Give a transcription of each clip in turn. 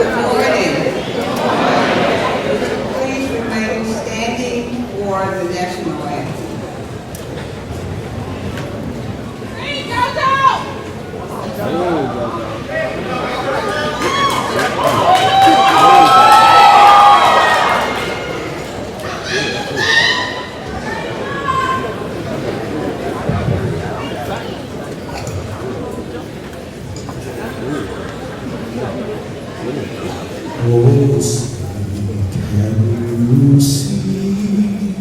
Good morning. Please remain standing for the national anthem. Oh, can you see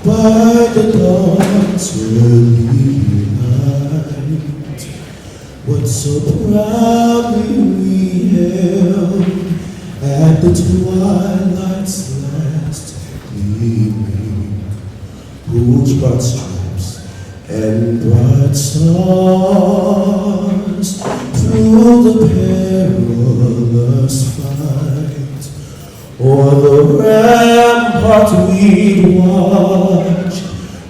by the dawn's early light what so proudly we held at the twilight's last gleaming, whose broad stripes and bright stars through the perilous fight o'er the rampart we watched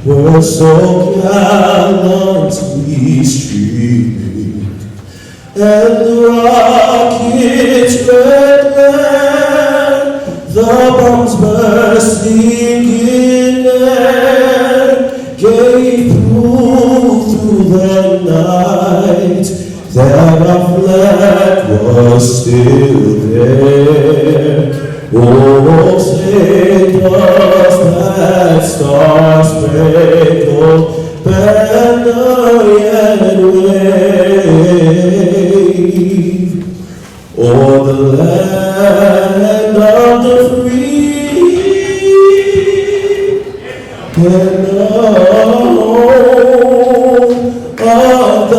were so gallantly streaming, and the rocket's red glare, the bombs bursting in air, gave proof through the night that our flag was still there. Oh, take us that star-spangled banner yet wave o'er the land of the free and of the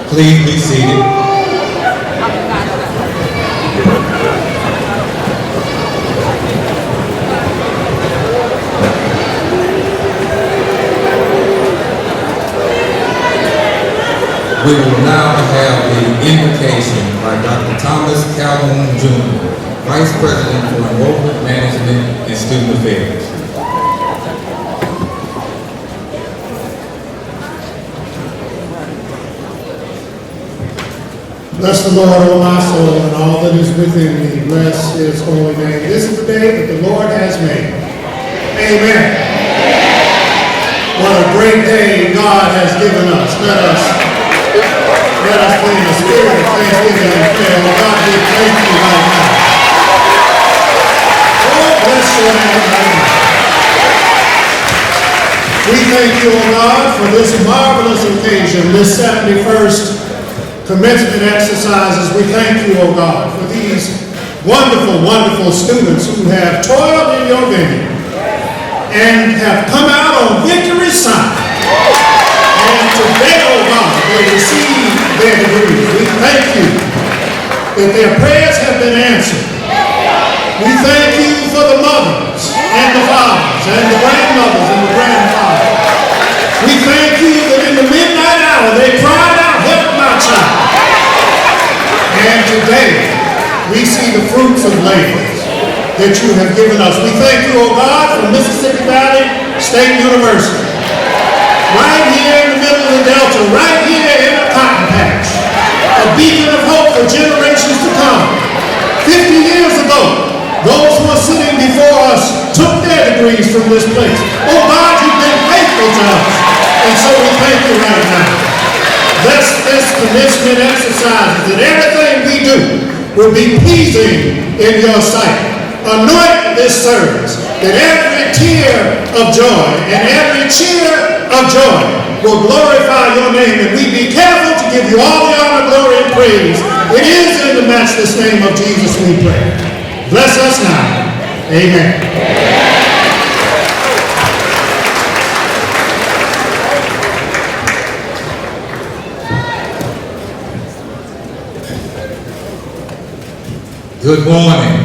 Please be seated. We will now have the invocation by Dr. Thomas Calhoun Jr., Vice President for Enrollment Management and Student Affairs. Bless the Lord, O my soul, and all that is within me. Bless his holy name. This is the day that the Lord has made. Amen. What a great day God has given us. Let us play in the spirit of thanksgiving and prayer. Oh, God, we thank you right now. Oh, bless your name right now. We thank you, O God, for this marvelous occasion, this 71st commencement exercises. We thank you, O God, for these wonderful, wonderful students who have toiled in your vineyard and have come out on victory's side. And today, O God, they receive their degrees. We thank you that their prayers have been answered. We thank you for the mothers and the fathers and the grandmothers and the grandfathers. We thank you that in the midnight hour they cried out, "Help my child." And today we see the fruits of labor that you have given us. We thank you, O God, for Mississippi Valley State University. Right here in the middle of the Delta, right here in a cotton patch. A beacon of hope for generations to come. 50 years ago, those who are sitting before us took their degrees from this place. Oh God, you've been faithful to us. And so we thank you right now. Bless this commencement exercise, that everything we do will be pleasing in your sight. Anoint this service, that every tear of joy and every cheer of joy will glorify your name, and we be careful to give you all the honor, glory, and praise. It is in the matchless name of Jesus we pray. Bless us now. Amen. Good morning.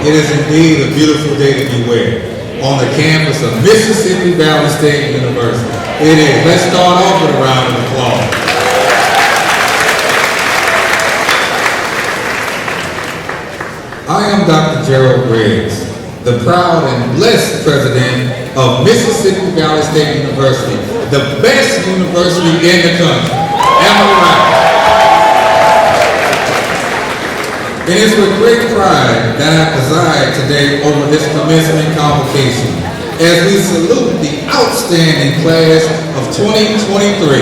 It is indeed a beautiful day to be here on the campus of Mississippi Valley State University. It is. Let's start off with a round of applause. I am Dr. Gerald Briggs, the proud and blessed president of Mississippi Valley State University, the best university in the country. Am I right? It is with great pride that I preside today over this commencement convocation as we salute the outstanding class of 2023,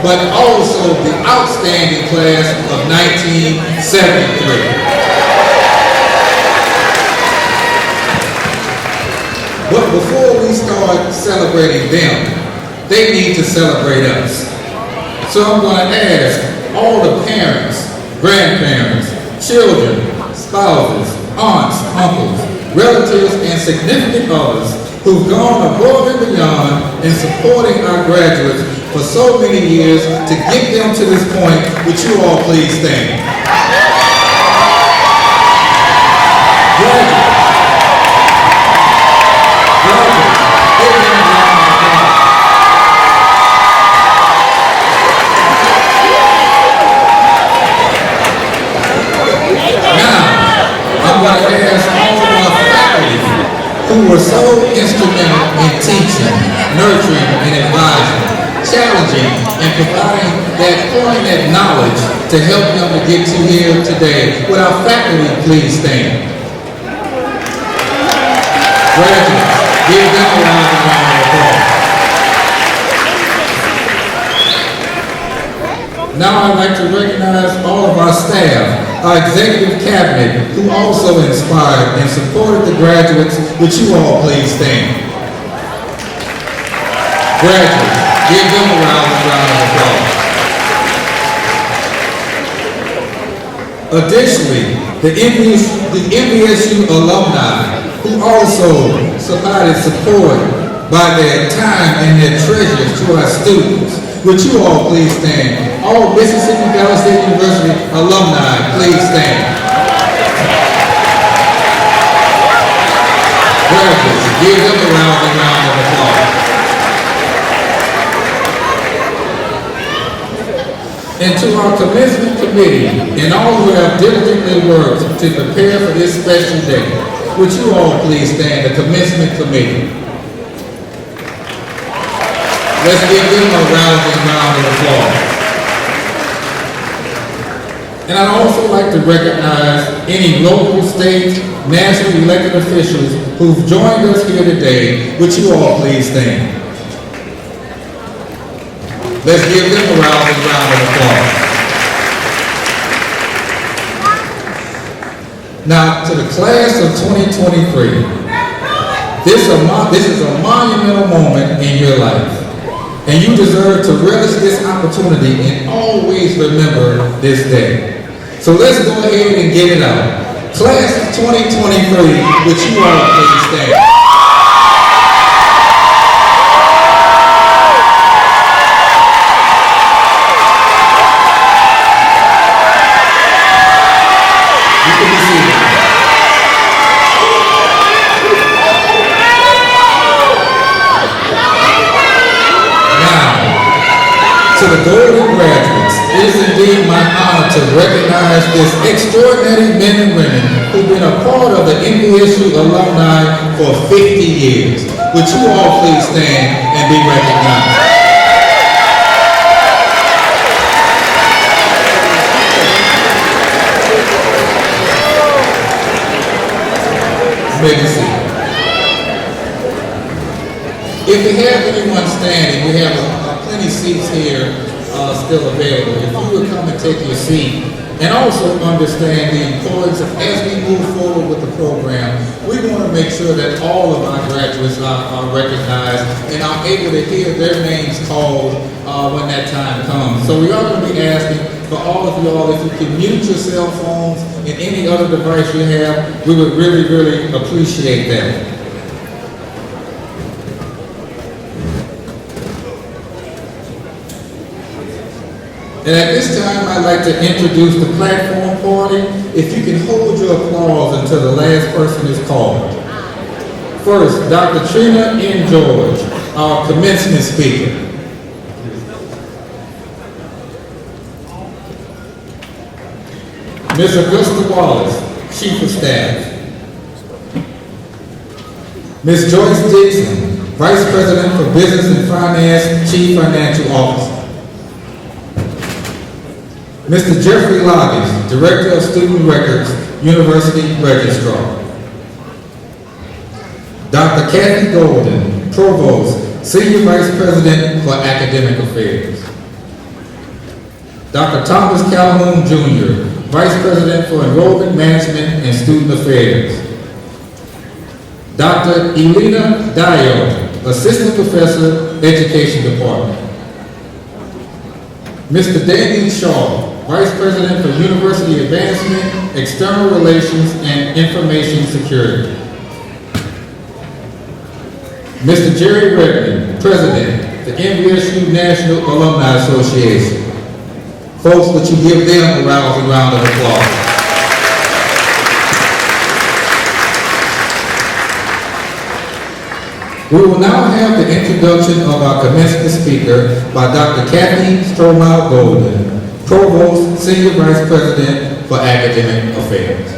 but also the outstanding class of 1973. But before we start celebrating them, they need to celebrate us. So I'm going to ask all the parents, grandparents, children, spouses, aunts, uncles, relatives, and significant others who've gone above and beyond in supporting our graduates for so many years to get them to this point. Would you all please stand? Graduates. Who were so instrumental in teaching, nurturing, and advising, challenging, and providing that knowledge to help them to get to here today. Would our faculty please stand? Graduates, give them a round of applause. Now I'd like to recognize all of our staff, our executive cabinet, who also inspired and supported the graduates. Would you all please stand? Graduates, give them a round of applause. Additionally, the MVSU alumni, who also provided support by their time and their treasures to our students. Would you all please stand? All Mississippi Valley State University alumni, please stand. Graduates, give them a round of applause. And to our commencement committee and all who have diligently worked to prepare for this special day, would you all please stand, the commencement committee. Let's give them a round of applause. And I'd also like to recognize any local, state, national elected officials who've joined us here today. Would you all please stand? Let's give them a round of applause. Now, to the class of 2023, this is a monumental moment in your life. And you deserve to relish this opportunity and always remember this day. So let's go ahead and get it out. Class of 2023, would you all please stand? You can be seated. To the golden graduates, it is indeed my honor to recognize this extraordinary men and women who've been a part of the MVSU alumni for 50 years. Would you all please stand and be recognized? Maybe see. If we have anyone standing, we have plenty seats here still available. If you would come and take your seat and also understand the importance of, as we move forward with the program, we want to make sure that all of our graduates are recognized and are able to hear their names called when that time comes. So we are going to be asking for all of you all, if you can mute your cell phones and any other device you have, we would really, really appreciate that. And at this time, I'd like to introduce the platform party. if you can hold your applause until the last person is called. First, Dr. Trina N. George, our commencement speaker. Ms. Augusta Wallace, Chief of Staff. Ms. Joyce Dixon, Vice President for Business and Finance, Chief Financial Officer. Mr. Jeffrey Loggins, Director of Student Records, University Registrar. Dr. Kathy Golden, Provost, Senior Vice President for Academic Affairs. Dr. Thomas Calhoun Jr., Vice President for Enrollment Management and Student Affairs. Dr. Elena Dio, Assistant Professor, Education Department. Mr. Daniel Shaw, Vice President for University Advancement, External Relations, and Information Security. Mr. Jerry Redmond, President, the MVSU National Alumni Association. Folks, would you give them a rousing round of applause? We will now have the introduction of our commencement speaker by Dr. Kathy Stromal Golden, Provost, Senior Vice President for Academic Affairs.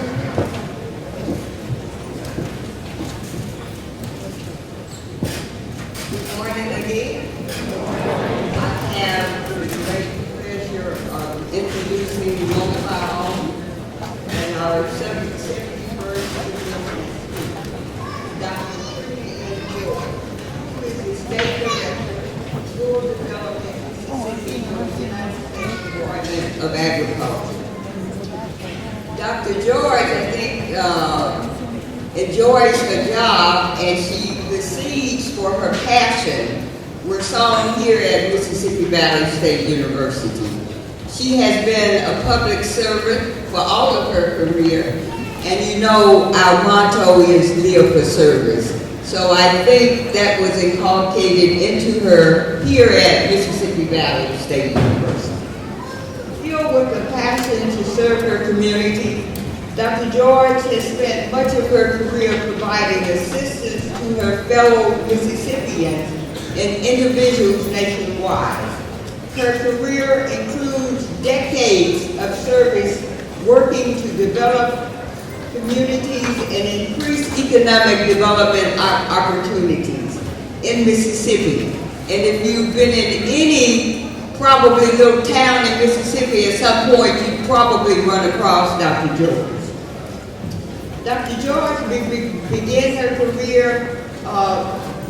Good morning again. I have the great pleasure of introducing one of our own and our 71st Dr. State Director, Rural Development, Mississippi, United States Department of Agriculture. Dr. George, I think, enjoys her job, and the seeds for her passion were sown here at Mississippi Valley State University. She has been a public servant for all of her career, and you know our motto is live for service. So I think that was inculcated into her here at Mississippi Valley State University. Filled with a passion to serve her community, Dr. George has spent much of her career providing assistance to her fellow Mississippians and individuals nationwide. Her career includes decades of service working to develop communities and increase economic development opportunities in Mississippi. And if you've been in any probably little town in Mississippi at some point, you probably run across Dr. George. Dr. George began her career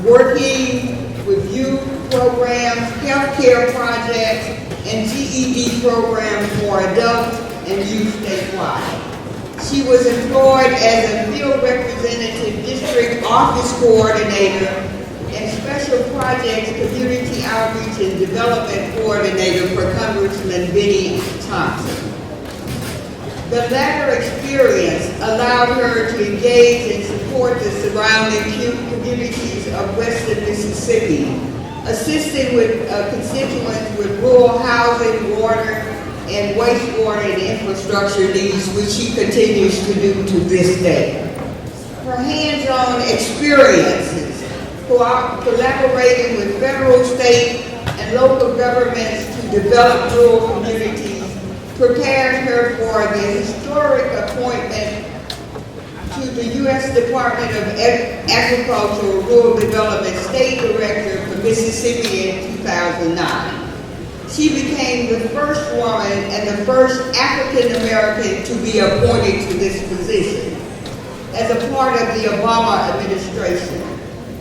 working with youth programs, healthcare projects, and GED programs for adults and youth statewide. She was employed as a field representative, district office coordinator, and special projects community outreach and development coordinator for Congressman Benny Thompson. The latter experience allowed her to engage and support the surrounding communities of western Mississippi, assisting with constituents with rural housing, water, and wastewater and infrastructure needs, which she continues to do to this day. Her hands-on experiences, collaborating with federal, state, and local governments to develop rural communities, prepared her for the historic appointment to the U.S. Department of Agriculture Rural Development State Director for Mississippi in 2009. She became the first woman and the first African American to be appointed to this position as a part of the Obama administration.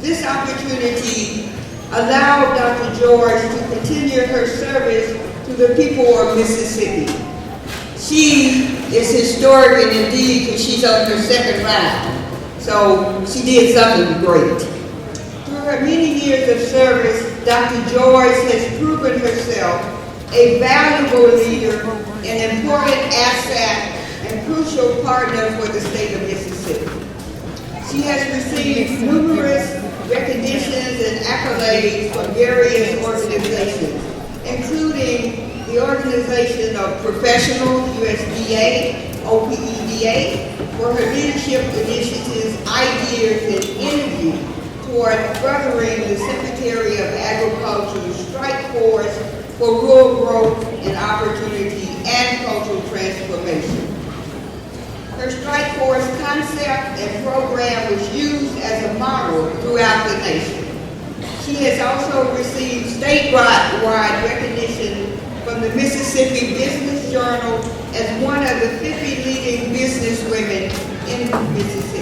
This opportunity allowed Dr. George to continue her service to the people of Mississippi. She is historic and indeed because she's on her second round, so she did something great. Through her many years of service, Dr. George has proven herself a valuable leader, an important asset, and crucial partner for the state of Mississippi. She has received numerous recognitions and accolades from various organizations, including the Organization of Professionals, USDA, OPEDA, for her leadership initiatives, ideas, and energy toward furthering the Secretary of Agriculture's strike force for rural growth and opportunity and cultural transformation. Her strike force concept and program was used as a model throughout the nation. She has also received statewide recognition from the Mississippi Business Journal as one of the 50 leading businesswomen in Mississippi.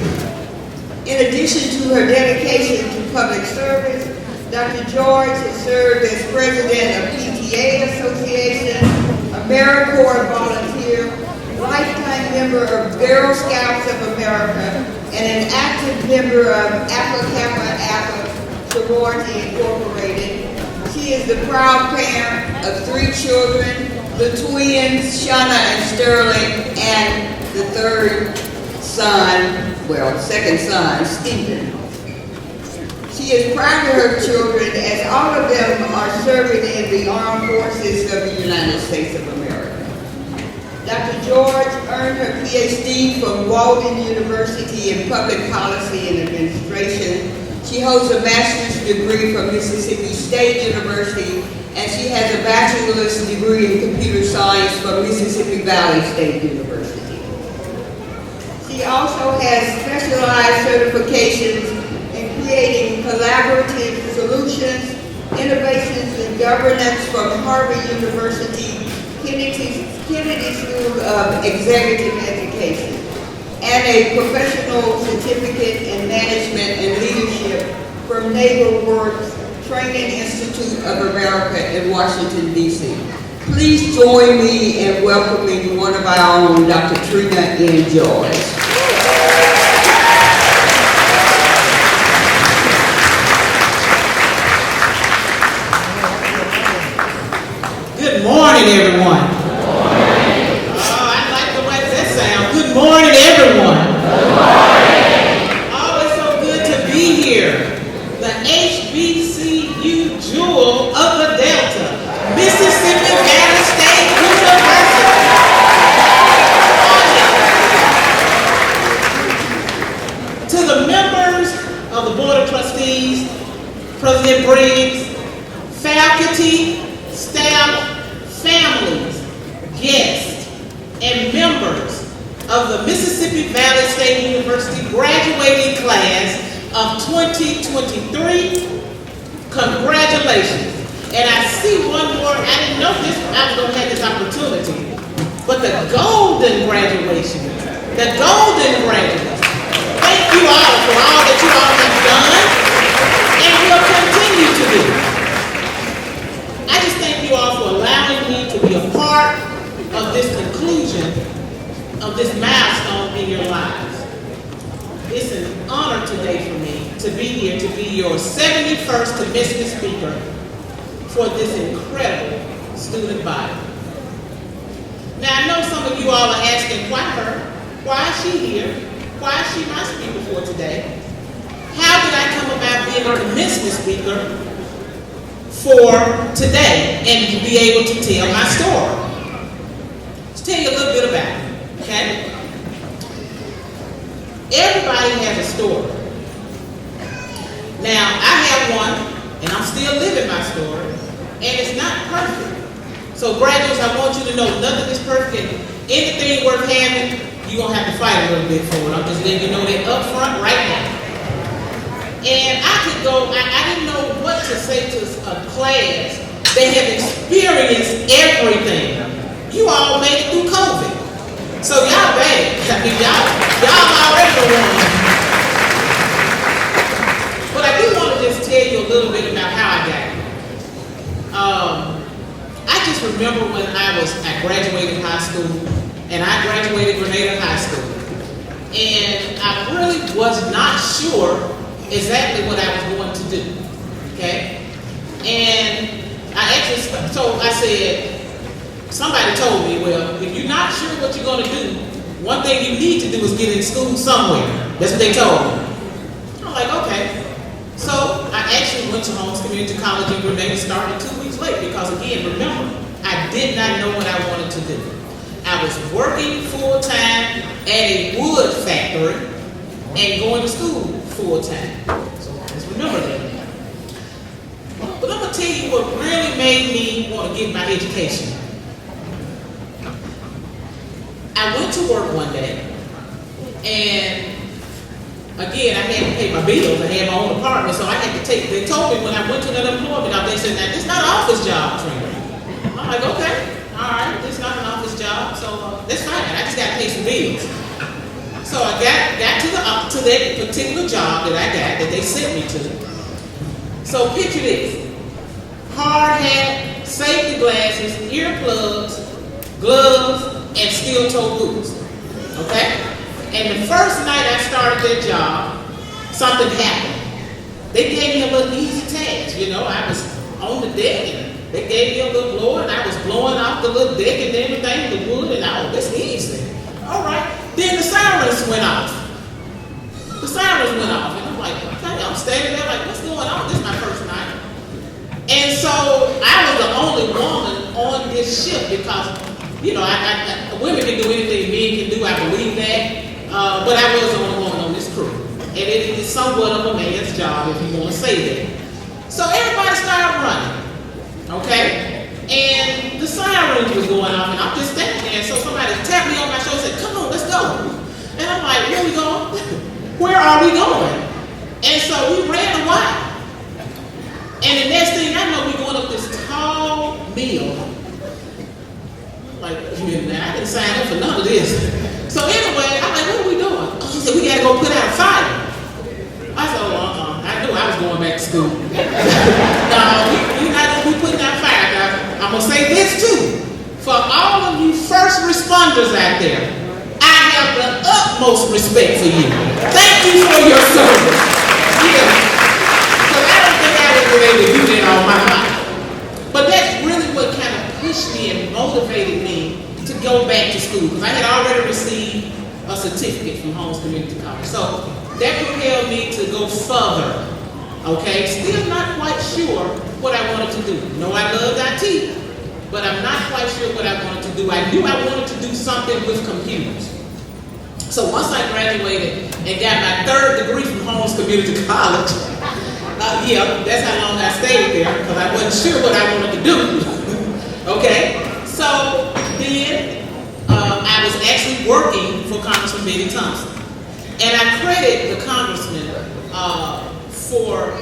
In addition to her dedication to public service, Dr. George has served as president of PTA Association, AmeriCorps volunteer, lifetime member of Girl Scouts of America, and an active member of Alpha Kappa Alpha Sorority Incorporated. She is the proud parent of 3 children, the twins, Shauna and Sterling, and the second son, Stephen. She is proud of her children as all of them are serving in the armed forces of the United States of America. Dr. George earned her PhD from Walden University in Public Policy and Administration. She holds a master's degree from Mississippi State University, and she has a bachelor's degree in computer science from Mississippi Valley State University. She also has specialized certifications in creating collaborative solutions, innovations in governance from Harvard University, Kennedy School of Executive Education, and a professional certificate in management and leadership from Naval Works Training Institute of America in Washington, D.C. Please join me in welcoming one of our own, Dr. Trina N. George. Good morning, everyone. Good morning. Oh, I like the way that sounds. Good morning, everyone. Good morning. Oh, it's so good to be here. The HBCU jewel of the Delta, Mississippi Valley State University. To the members of the Board of Trustees, President Briggs, faculty, staff, families, guests, and members of the Mississippi Valley State University graduating class of 2023, congratulations. And I see one more, I didn't know this, I was going to have this opportunity, but the golden graduation, the golden graduates. Thank you all for all that you all have done and will continue to do. I just thank you all for allowing me to be a part of this conclusion of this milestone in your lives. It's an honor today for me to be here to be your 71st commencement speaker for this incredible student body. Now I know some of you all are asking, why her? Why is she here? Why is she my speaker for today? How did I come about being a commencement speaker for today and to be able to tell my story? Let's tell you a little bit about it, okay? Everybody has a story. Now, I have one, and I'm still living my story, and it's not perfect. So graduates, I want you to know nothing is perfect. Anything worth having, you're going to have to fight a little bit for it. I'm just letting you know that up front right now. And I could go, I didn't know what to say to a class that have experienced everything. You all made it through COVID. So y'all bad. I mean, y'all already the one. But I do want to just tell you a little bit about how I got here. I just remember when I graduated high school, and I graduated Grenada High School. And I really was not sure exactly what I was going to do, okay? And so I said, somebody told me, well, if you're not sure what you're going to do, one thing you need to do is get in school somewhere. That's what they told me. I'm like, okay. So I actually went to Holmes Community College in Grenada, started 2 weeks late because, again, remember, I did not know what I wanted to do. I was working full-time at a wood factory and going to school full time. So just remember that. But I'm gonna tell you what really made me want to get my education. I went to work one day, and again, I had to pay my bills. I had my own apartment, so I had to take. They told me when I went to that employment, they said, "Now, it's not an office job, Trina." I'm like, "Okay, all right, it's not an office job, so that's fine. I just got to pay some bills." So I got to that particular job that I got that they sent me to. So picture this: hard hat, safety glasses, earplugs, gloves, and steel-toe boots. Okay? And the first night I started that job, something happened. They gave me a little easy task, you know. I was on the deck, and they gave me a little blower, and I was blowing off the little deck and everything, the wood, and this easy. All right. Then the sirens went off. The sirens went off, and I'm like, okay, I'm standing there like, what's going on? This is my first night. And so I was the only woman on this ship because, you know, women can do anything men can do, I believe that. But I was the only woman on this crew. And it is somewhat of a man's job if you want to say that. So everybody started running. Okay? And the sirens was going off, and I'm just standing there. So somebody tapped me on my shoulder and said, "Come on, let's go." And I'm like, "Where are we going? Where are we going?" And so we ran a while. And the next thing I know, we're going up this tall mill. Like, I didn't sign up for none of this. So anyway, I'm like, "What are we doing?" Oh, she said, "We got to go put out a fire." I said, "Oh, I knew I was going back to school." No, we're not going to be putting out fire, guys. I'm going to say this too. For all of you first responders out there, I have the utmost respect for you. Thank you for your service. Yeah. Because I don't think I would be able to do that all my life. But that's really what kind of pushed me and motivated me to go back to school, because I had already received a certificate from Holmes Community College. So that propelled me to go further. Okay, still not quite sure what I wanted to do. No, I loved IT, but I'm not quite sure what I wanted to do. I knew I wanted to do something with computers. So once I graduated and got my third degree from Holmes Community College, yeah, that's how long I stayed there, because I wasn't sure what I wanted to do. Okay, so then I was actually working for Congressman Betty Thompson. And I credit the congressman for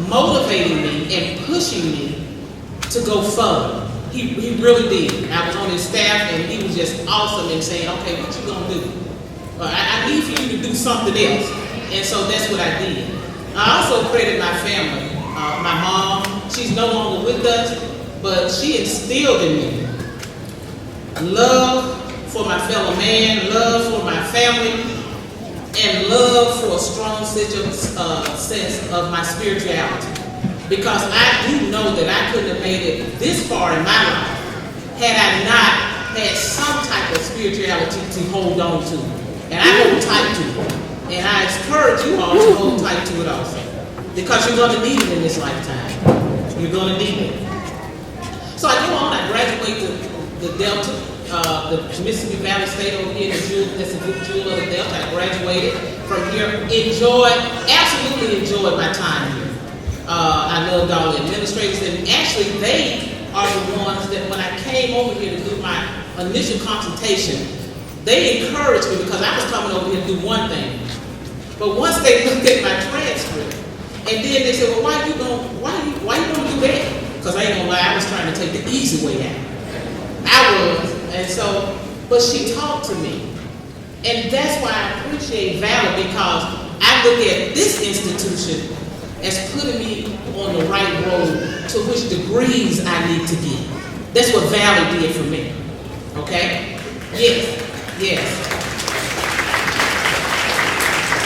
motivating me and pushing me to go further. He really did. I was on his staff, and he was just awesome in saying, "Okay, what you gonna do? I need for you to do something else." And so that's what I did. I also credit my family. My mom, she's no longer with us, but she instilled in me love for my fellow man, love for my family, and love for a strong sense of my spirituality. Because I do know that I couldn't have made it this far in my life had I not had some type of spirituality to hold on to. And I hold tight to it. And I encourage you all to hold tight to it also. Because you're going to need it in this lifetime. You're going to need it. So I go on, I graduate the Delta, the Mississippi Valley State over here, that's a good jewel of the Delta. I graduated from here, absolutely enjoyed my time here. I loved all the administrators, and actually they are the ones that when I came over here to do my initial consultation, they encouraged me, because I was coming over here to do one thing. But once they looked at my transcript, and then they said, "Well, why you gonna do that?" Because I ain't gonna lie, I was trying to take the easy way out. I was, and so, but she talked to me. And that's why I appreciate Valley, because I look at this institution as putting me on the right road to which degrees I need to get. That's what Valley did for me. Okay? Yes.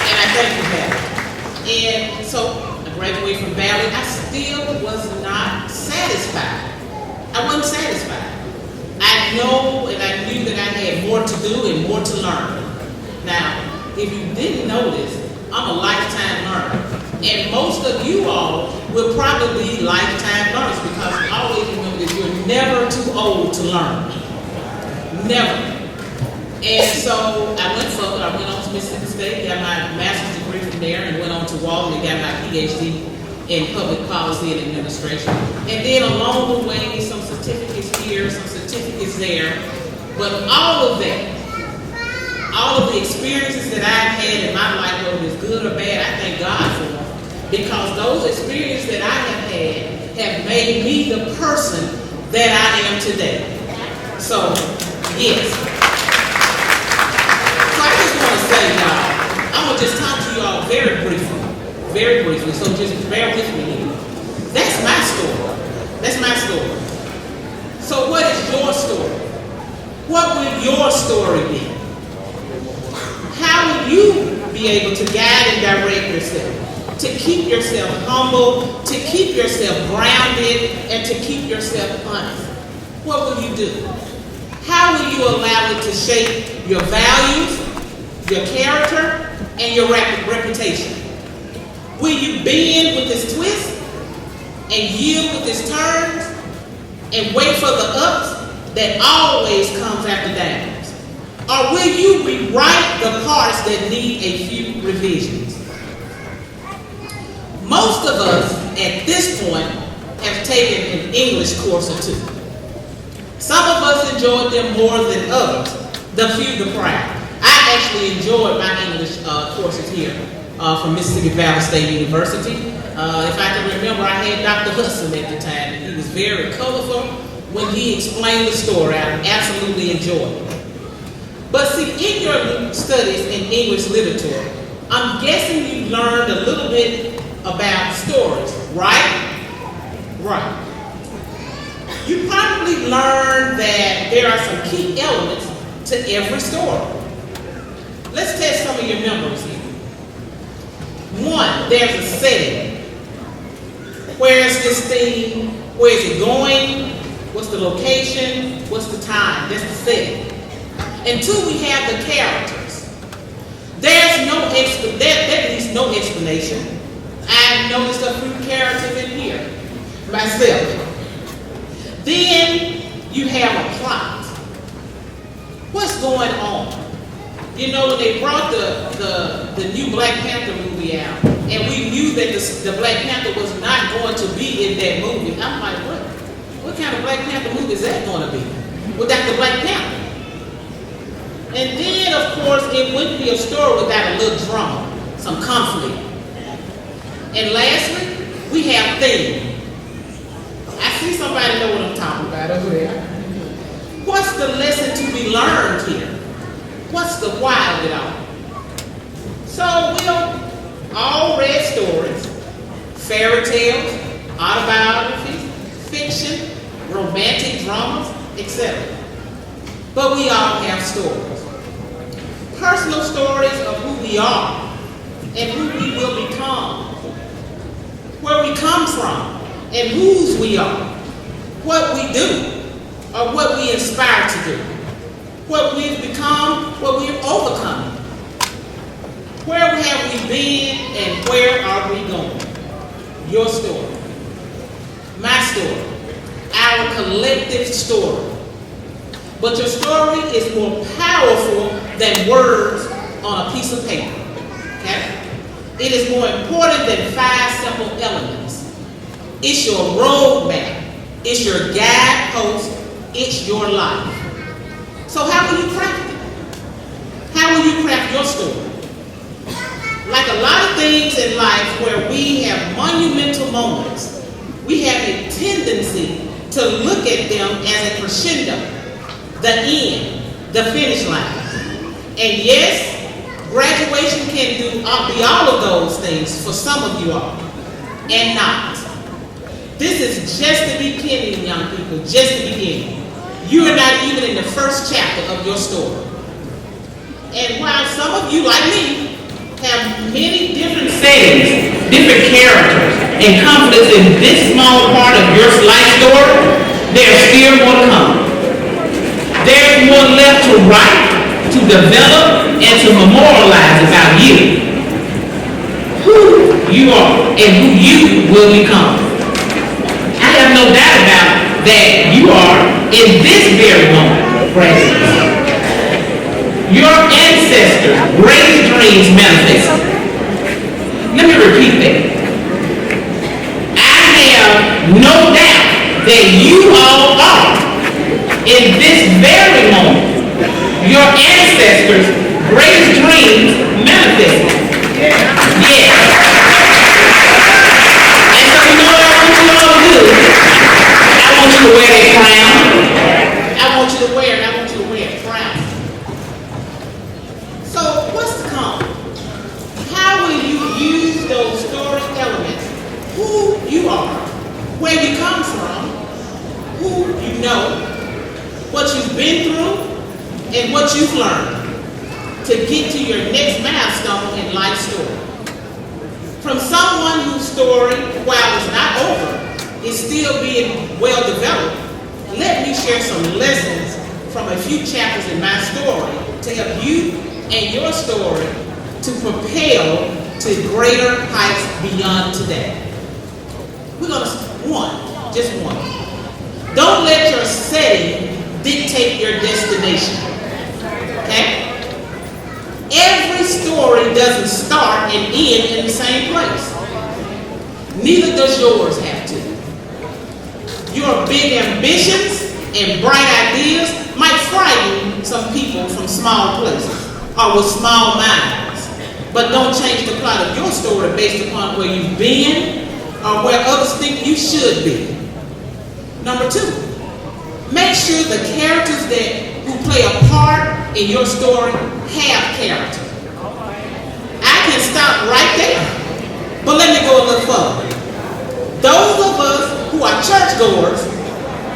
And I thank you, Valley. And so I graduated from Valley. I still was not satisfied. I wasn't satisfied. I know and I knew that I had more to do and more to learn. Now, if you didn't notice, I'm a lifetime learner. And most of you all will probably be lifetime learners, because always remember that you're never too old to learn. Never. And so I went further. I went on to Mississippi State, got my master's degree from there, and went on to Walden and got my PhD in public policy and administration. And then along the way, some certificates here, some certificates there. But all of that, all of the experiences that I've had in my life, whether it's good or bad, I thank God for them. Because those experiences that I have had have made me the person that I am today. So, yes. So I just want to say, y'all, I'm going to just talk to you all very briefly, so just bear with me here. That's my story. That's my story. So what is your story? What will your story be? How will you be able to guide and direct yourself, to keep yourself humble, to keep yourself grounded, and to keep yourself honest? What will you do? How will you allow it to shape your values, your character, and your reputation? Will you bend with this twist and yield with this turns and wait for the ups that always comes after downs? Or will you rewrite the parts that need a few revisions? Most of us at this point have taken an English course or two. Some of us enjoyed them more than others, the few, the proud. I actually enjoyed my English courses here from Mississippi Valley State University. If I can remember, I had Dr. Hudson at the time, and he was very colorful when he explained the story. I absolutely enjoyed it. But see, in your studies in English literature, I'm guessing you learned a little bit about stories, right? Right. You probably learned that there are some key elements to every story. Let's test some of your memories here. One, there's a setting. Where is this thing? Where is it going? What's the location? What's the time? That's the setting. And two, we have the characters. There's no that needs no explanation. I've noticed a few characters in here myself. Then you have a plot. What's going on? You know, when they brought the new Black Panther movie out, and we knew that the Black Panther was not going to be in that movie, I'm like, what kind of Black Panther movie is that going to be without the Black Panther? And then, of course, it wouldn't be a story without a little drama, some conflict. And lastly, we have theme. I see somebody know what I'm talking about over there. What's the lesson to be learned here? What's the why of it all? So we've all read stories, fairy tales, autobiographies, fiction, romantic dramas, etc. But we all have stories. Personal stories of who we are and who we will become, where we come from and whose we are, what we do or what we aspire to do, what we've become, what we've overcome. Where have we been and where are we going? Your story, my story, our collective story. But your story is more powerful than words on a piece of paper, okay? It is more important than 5 simple elements. It's your roadmap. It's your guidepost. It's your life. So how will you craft it? How will you craft your story? Like a lot of things in life where we have monumental moments, we have a tendency to look at them as a crescendo. The end, the finish line. And yes, graduation can be all of those things for some of you all, and not. This is just the beginning, young people, just the beginning. You are not even in the first chapter of your story. And while some of you, like me, have many different settings, different characters, and conflicts in this small part of your life story, there's still more to come. There's more left to write, to develop, and to memorialize about you. Who you are and who you will become. I have no doubt about that you are in this very moment, friends. Your ancestors' greatest dreams manifested. Let me repeat that. I have no doubt that you all are, in this very moment, your ancestors' greatest dreams manifested. Yes. And so you know what I want you all to do? I want you to wear that crown. I want you to wear a crown. So what's to come? How will you use those story elements? Who you are, where you come from, who you know, what you've been through, and what you've learned to get to your next milestone in life story. From someone whose story, while it's not over, is still being well developed, let me share some lessons from a few chapters in my story to help you and your story to propel to greater heights beyond today. We're going to, just one. Don't let your setting dictate your destination. Okay? Every story doesn't start and end in the same place. Neither does yours have to. Your big ambitions and bright ideas might frighten some people from small places or with small minds, but don't change the plot of your story based upon where you've been or where others think you should be. Number two, make sure the characters who play a part in your story have character. I can stop right there, but let me go a little further. Those of us who are churchgoers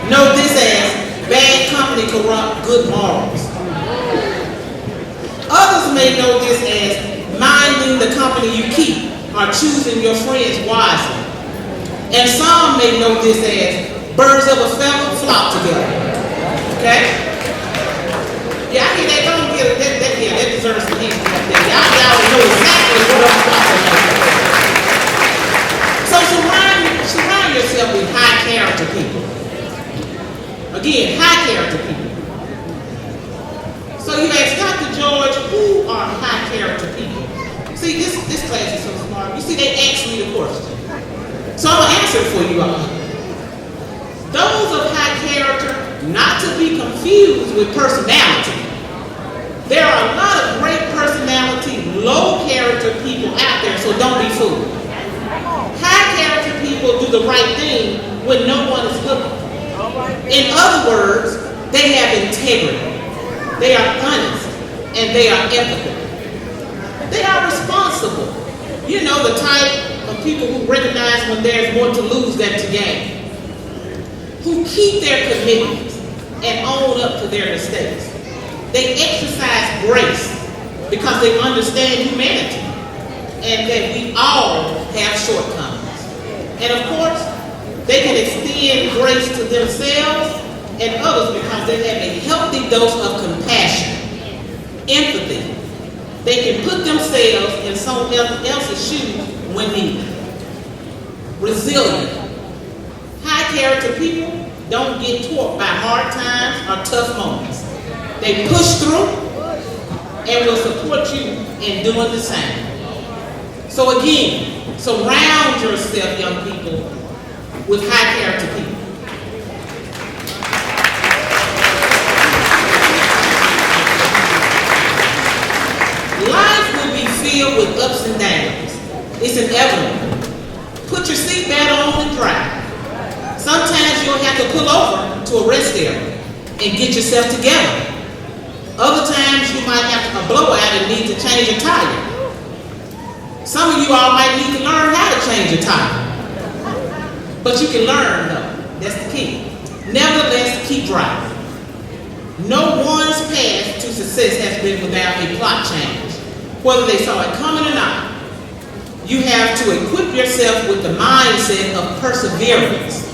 know this as bad company corrupt good morals. Others may know this as minding the company you keep or choosing your friends wisely. And some may know this as birds of a feather flock together. Okay? Yeah, I hear that. Don't get it. That deserves some hands right there. Y'all know exactly what I'm talking about. So surround yourself with high character people. Again, high character people. So you ask Dr. George, who are high character people? See, this class is so smart. You see, they asked me the question. So I'm going to answer it for you all. Those of high character, not to be confused with personality. There are a lot of great personality, low character people out there, so don't be fooled. High character people do the right thing when no one is looking. In other words, they have integrity. They are honest and they are ethical. They are responsible. You know, the type of people who recognize when there's more to lose than to gain. Who keep their commitments and own up to their mistakes. They exercise grace because they understand humanity and that we all have shortcomings. And of course, they can extend grace to themselves and others because they have a healthy dose of compassion, empathy. They can put themselves in someone else's shoes when needed. Resilient. High character people don't get torqued by hard times or tough moments. They push through and will support you in doing the same. So again, surround yourself, young people, with high character people. Life will be filled with ups and downs. It's inevitable. Put your seatbelt on and drive. Sometimes you'll have to pull over to a rest area and get yourself together. Other times you might have a blowout and need to change a tire. Some of you all might need to learn how to change a tire. But you can learn though. That's the key. Nevertheless, keep driving. No one's path to success has been without a plot change. Whether they saw it coming or not, you have to equip yourself with the mindset of perseverance.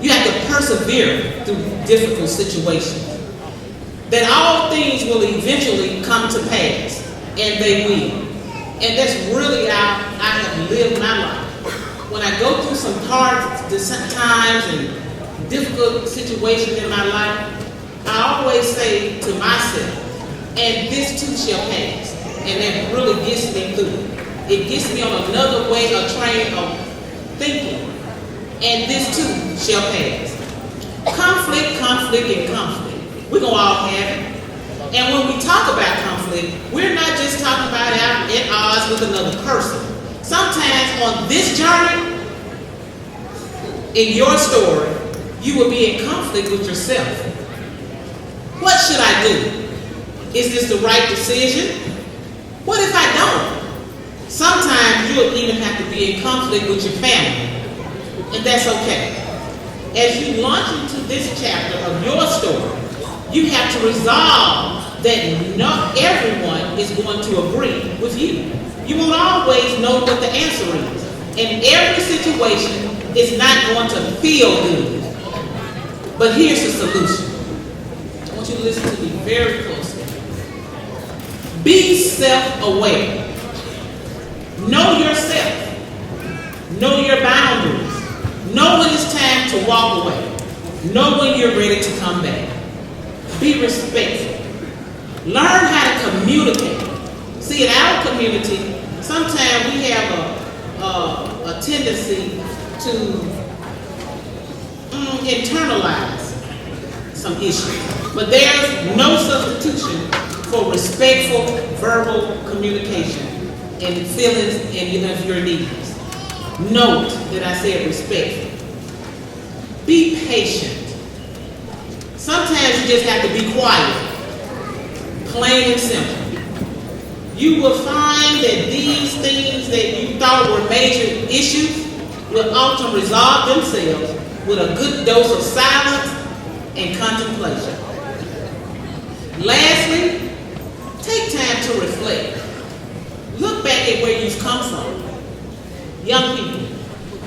You have to persevere through difficult situations. That all things will eventually come to pass, and they will. And that's really how I have lived my life. When I go through some hard times and difficult situations in my life, I always say to myself, and this too shall pass. And that really gets me through. It gets me on another way, a train of thinking. And this too shall pass. Conflict, conflict, and conflict. We're going to all have it. And when we talk about conflict, we're not just talking about out at odds with another person. Sometimes on this journey, in your story, you will be in conflict with yourself. What should I do? Is this the right decision? What if I don't? Sometimes you'll even have to be in conflict with your family. And that's okay. As you launch into this chapter of your story, you have to resolve that not everyone is going to agree with you. You won't always know what the answer is. And every situation is not going to feel good. But here's the solution. I want you to listen to me very closely. Be self-aware. Know yourself. Know your boundaries. Know when it's time to walk away. Know when you're ready to come back. Be respectful. Learn how to communicate. See, in our community, sometimes we have a tendency to internalize some issues. But there's no substitution for respectful verbal communication and feelings and of your needs. Note that I said respectful. Be patient. Sometimes you just have to be quiet. Plain and simple. You will find that these things that you thought were major issues will often resolve themselves with a good dose of silence and contemplation. Lastly, take time to reflect. Look back at where you've come from. Young people,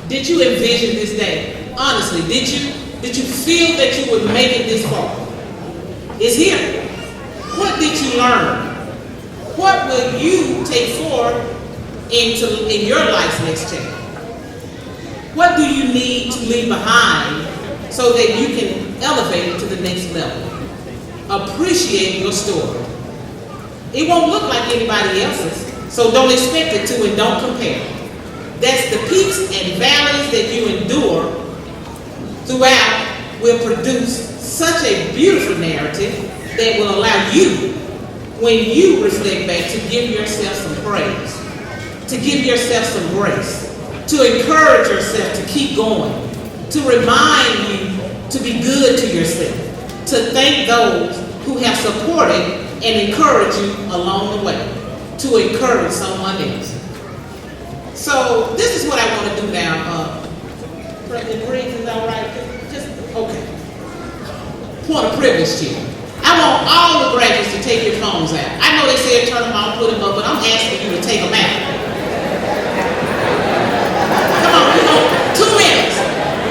did you envision this day? Honestly, did you feel that you would make it this far? It's here. What did you learn? What will you take forward in your life's next chapter? What do you need to leave behind so that you can elevate to the next level? Appreciate your story. It won't look like anybody else's, so don't expect it to and don't compare. That's the peaks and valleys that you endure throughout will produce such a beautiful narrative that will allow you, when you reflect back, to give yourself some praise, to give yourself some grace, to encourage yourself to keep going, to remind you to be good to yourself, to thank those who have supported and encouraged you along the way, to encourage someone else. So this is what I want to do now. President Briggs, is that all right? Just okay. Point of privilege here. I want all the graduates to take your phones out. I know they said turn them on, put them up, but I'm asking you to take them out. Come on, 2 minutes.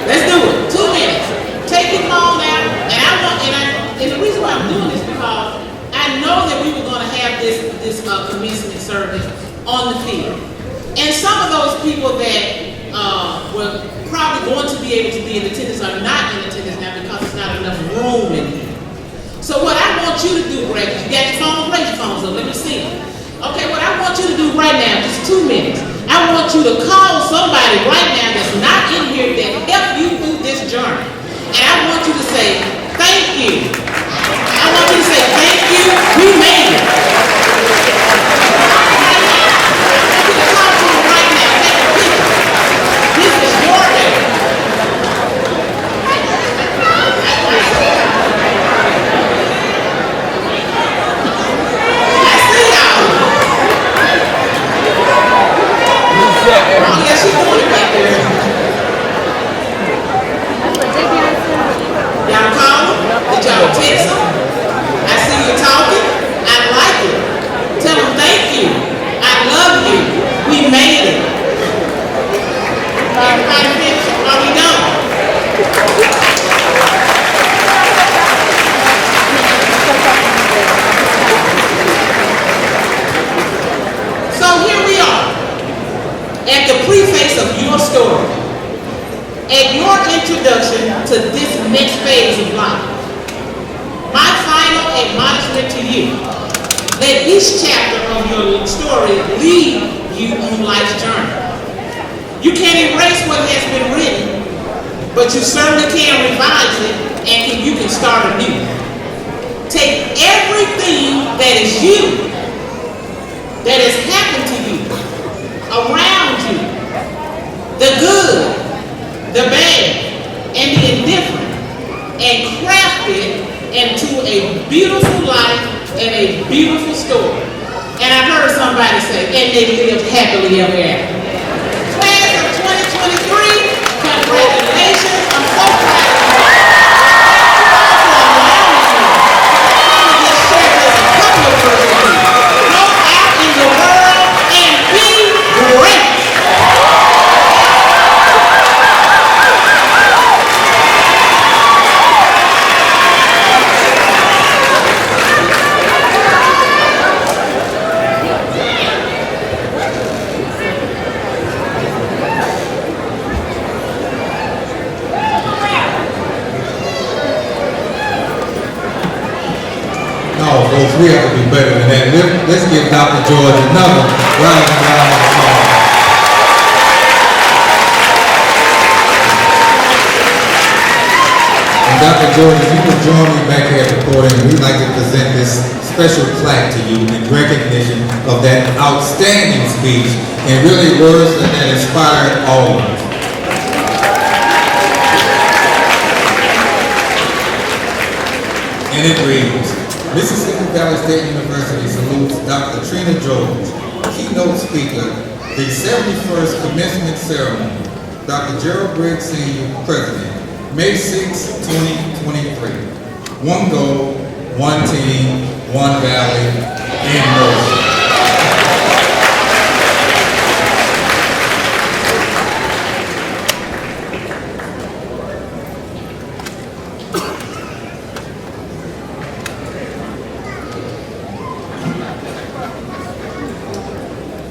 Let's do it. 2 minutes. Take your phone out, and the reason why I'm doing this because I know that we were going to have this commencement service on the field, and some of those people that were probably going to be able to be in attendance are not in attendance now because there's not enough room in here. So what I want you to do, Greg, you got your phone, raise your phones up, let me see them. Okay, what I want you to do right now, just 2 minutes, I want you to call somebody right now that's not in here that helped you through this journey. And I want you to say, thank you. I want you to say, thank you, we made it. I want you to talk to them right now, take a picture. This is your day. Oh, yes, she's doing it back there. Y'all call them? Did y'all text them? I see you talking. I like it. Tell them thank you. I love you. We made it. Everybody finished? Are we done? So here we are. At the preface of your story, at your introduction to this next phase of life, my final admonishment to you Let each chapter of your story lead you on life's journey. You can't erase what has been written, but you certainly can revise it, and you can start anew. Take everything that is you, that has happened to you, around you, the good, the bad, and the indifferent, and craft it into a beautiful life and a beautiful story. And I heard somebody say, and they lived happily ever after. Class of 2023, congratulations. I'm so proud of you. Thank you all for allowing me to share just a couple of verses with you. Go out in the world and be great. No, folks, we have to be better than that. Let's give Dr. George another round of applause. And Dr. George, if you would join me back here at the podium, we'd like to present this special plaque to you in recognition of that outstanding speech and really words that inspired all of us. And it reads, Mississippi Valley State University salutes Dr. Trina George, keynote speaker, the 71st commencement ceremony. Dr. Gerald Briggs Sr., President, May 6, 2023. One goal, one team, one valley, in motion.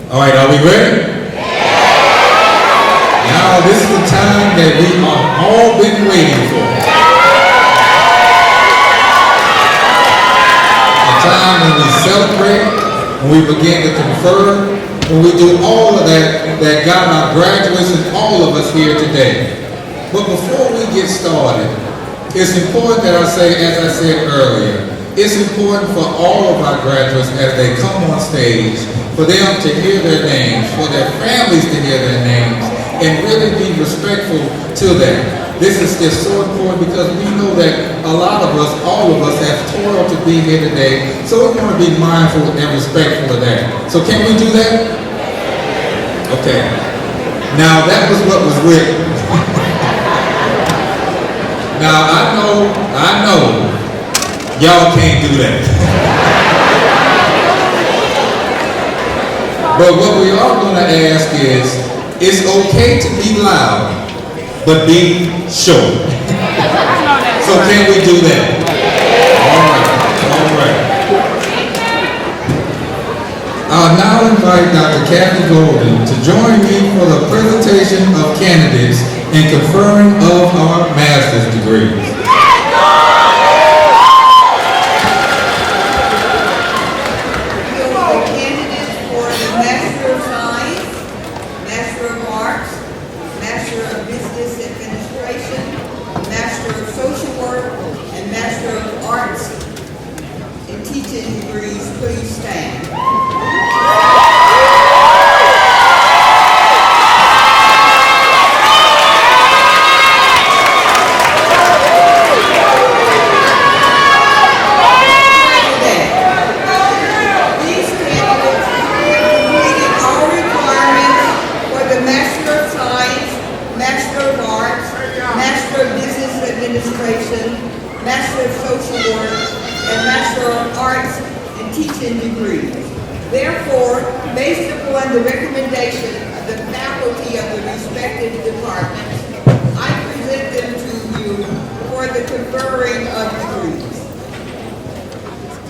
All right, are we ready? Now, this is the time that we have all been waiting for. A time when we celebrate, when we begin to confer, when we do all of that got our graduates and all of us here today. But before we get started, it's important that I say, as I said earlier, it's important for all of our graduates as they come on stage, for them to hear their names, for their families to hear their names, and really be respectful to them. This is just so important because we know that a lot of us, all of us, have toiled to be here today, so we want to be mindful and respectful of that. So can we do that? Okay. Now that was what was written. Now I know, y'all can't do that. But what we are going to ask is, it's okay to be loud, but be short. So can we do that? All right. I'll now invite Dr. Kathy Golden to join me for the presentation of candidates and conferring of our master's degrees.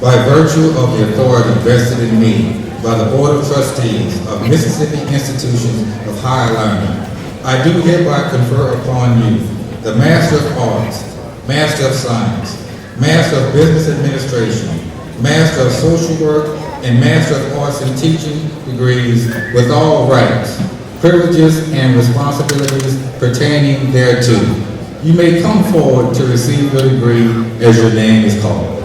By virtue of the authority vested in me by the Board of Trustees of Mississippi Institutions of Higher Learning, I do hereby confer upon you the Master of Arts, Master of Science, Master of Business Administration, Master of Social Work, and Master of Arts in Teaching degrees with all rights, privileges, and responsibilities pertaining thereto. You may come forward to receive your degree as your name is called.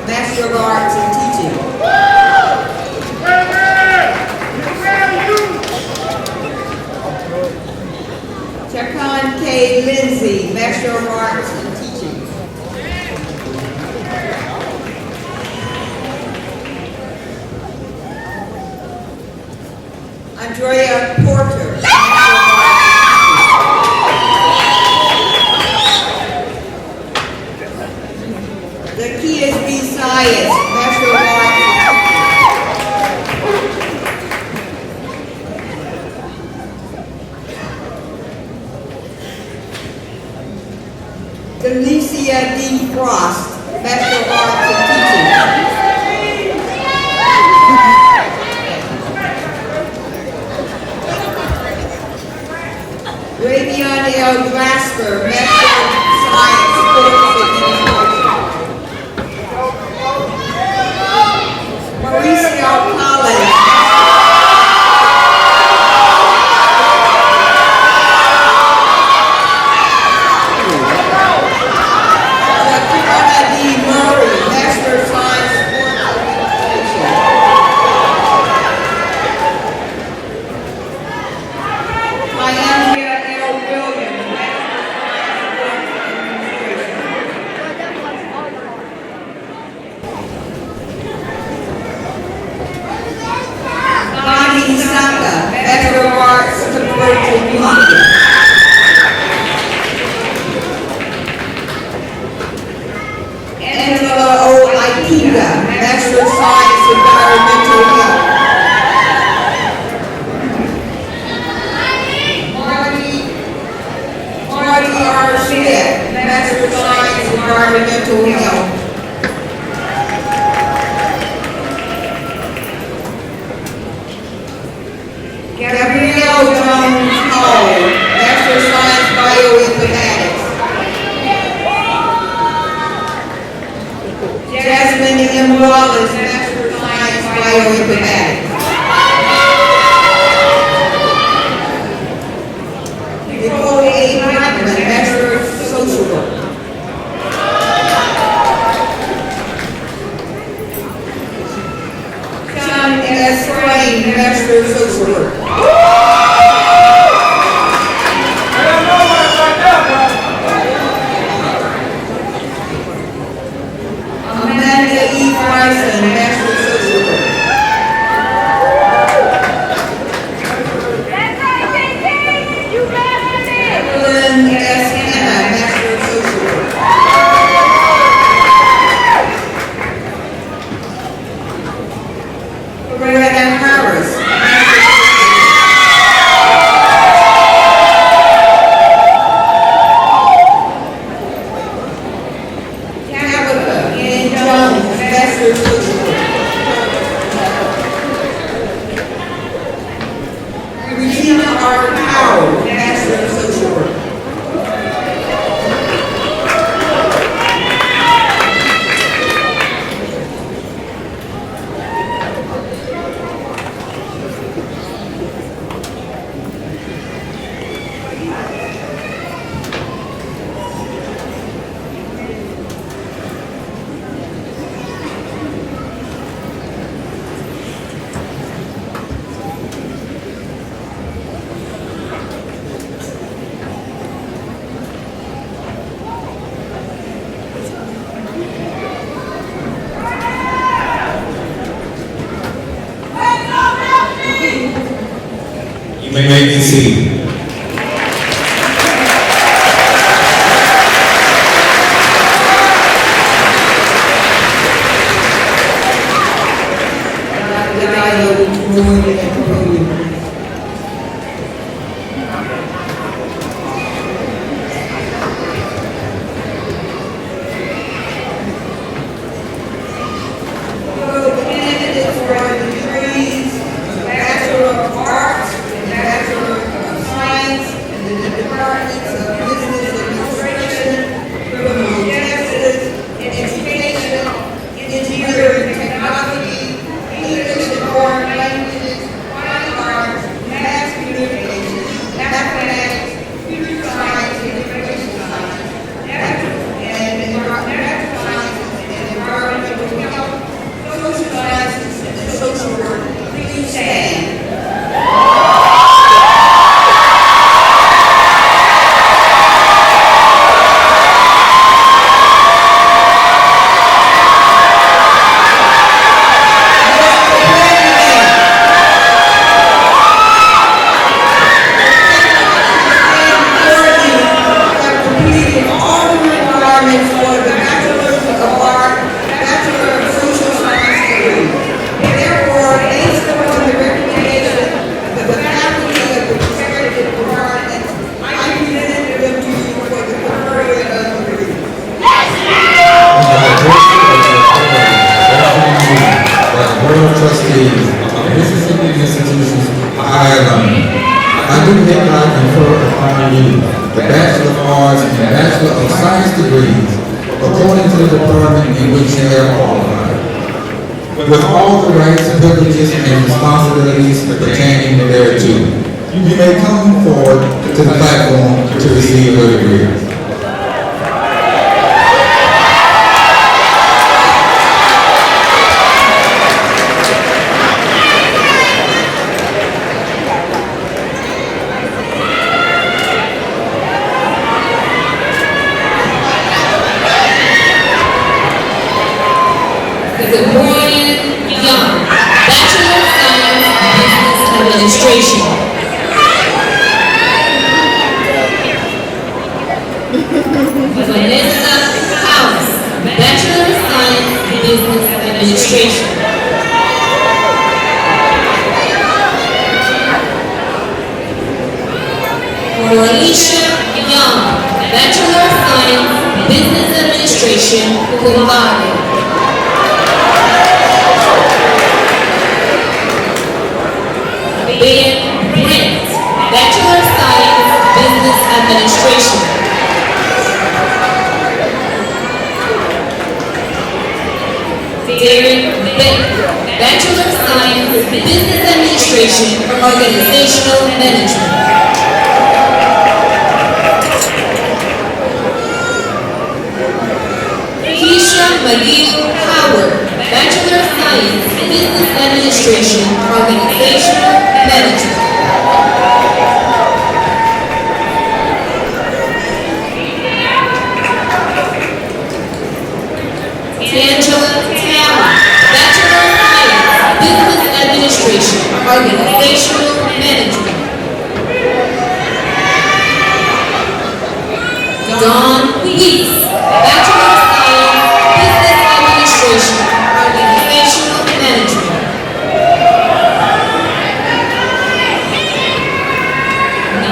Master Bachelor of Arts in Teaching. Andrea Porter, Bachelor of Arts in Teaching. Zacchaeus B. Science, Bachelor of Arts in Teaching. Delicia D. Frost, Bachelor of Arts in Teaching. Ravion L. Glasper, Bachelor of Science, Sports and Education. Mauricio Collins, Laquana D. Murray, Bachelor of Science, Sports and Education. Andrea L. Williams, Bachelor of Science, Bonnie Saka, Bachelor of Arts, Converting Media. Angela O. Aikiga, Bachelor of Science, Environmental Health. Marty R. Schmidt, Bachelor of Science, Environmental Health. Gabrielle Jones Hall, Bachelor of Science, Bioinformatics. Jasmine M. Wallace, Bachelor of Science, Bioinformatics. Nicole A. Blackman, Bachelor of Social Work. Sean S. Crane, Bachelor of Social Work. Amanda E. Bryson, Bachelor of Social Work. Evelyn S. Hanna, Bachelor of Social Work. Loretta Harris, Tabitha N. Jones, Bachelor of Social Work. Regina R. Powell, Bachelor of Social Work. You may be seated. Candidates for the degrees, Bachelor of Arts, and Bachelor of Science, and the departments of Business Administration, Criminal Justice, Education, Engineering, Technology, English and Foreign Languages, Fine Arts, Mass Communication, Mathematics, Computer Science, Information Science, Natural Sciences, and Environmental Health, Social Sciences, and Social Work. Please stand. trustees of Mississippi Institutions Higher Learning, I do hereby confer upon you the Bachelor of Arts and Bachelor of Science degrees according to the department in which you have qualified, with all the rights, privileges, and responsibilities pertaining thereto. You may come forward to the platform to receive your degree. Administration. Vanessa House, Bachelor of Science, Business Administration. Alicia Young, Bachelor of Science, Business Administration, cum laude. Ben Brent, Bachelor of Science, Business Administration. Derek Beck, Bachelor of Science, Business Administration, Organizational Management. Keisha McGill Howard, Bachelor of Science, Business Administration, Organizational Management. Angela Talent, Bachelor of Science, Business Administration, Organizational Management. Dawn Weeks, Bachelor of Science, Business Administration, Organizational Management.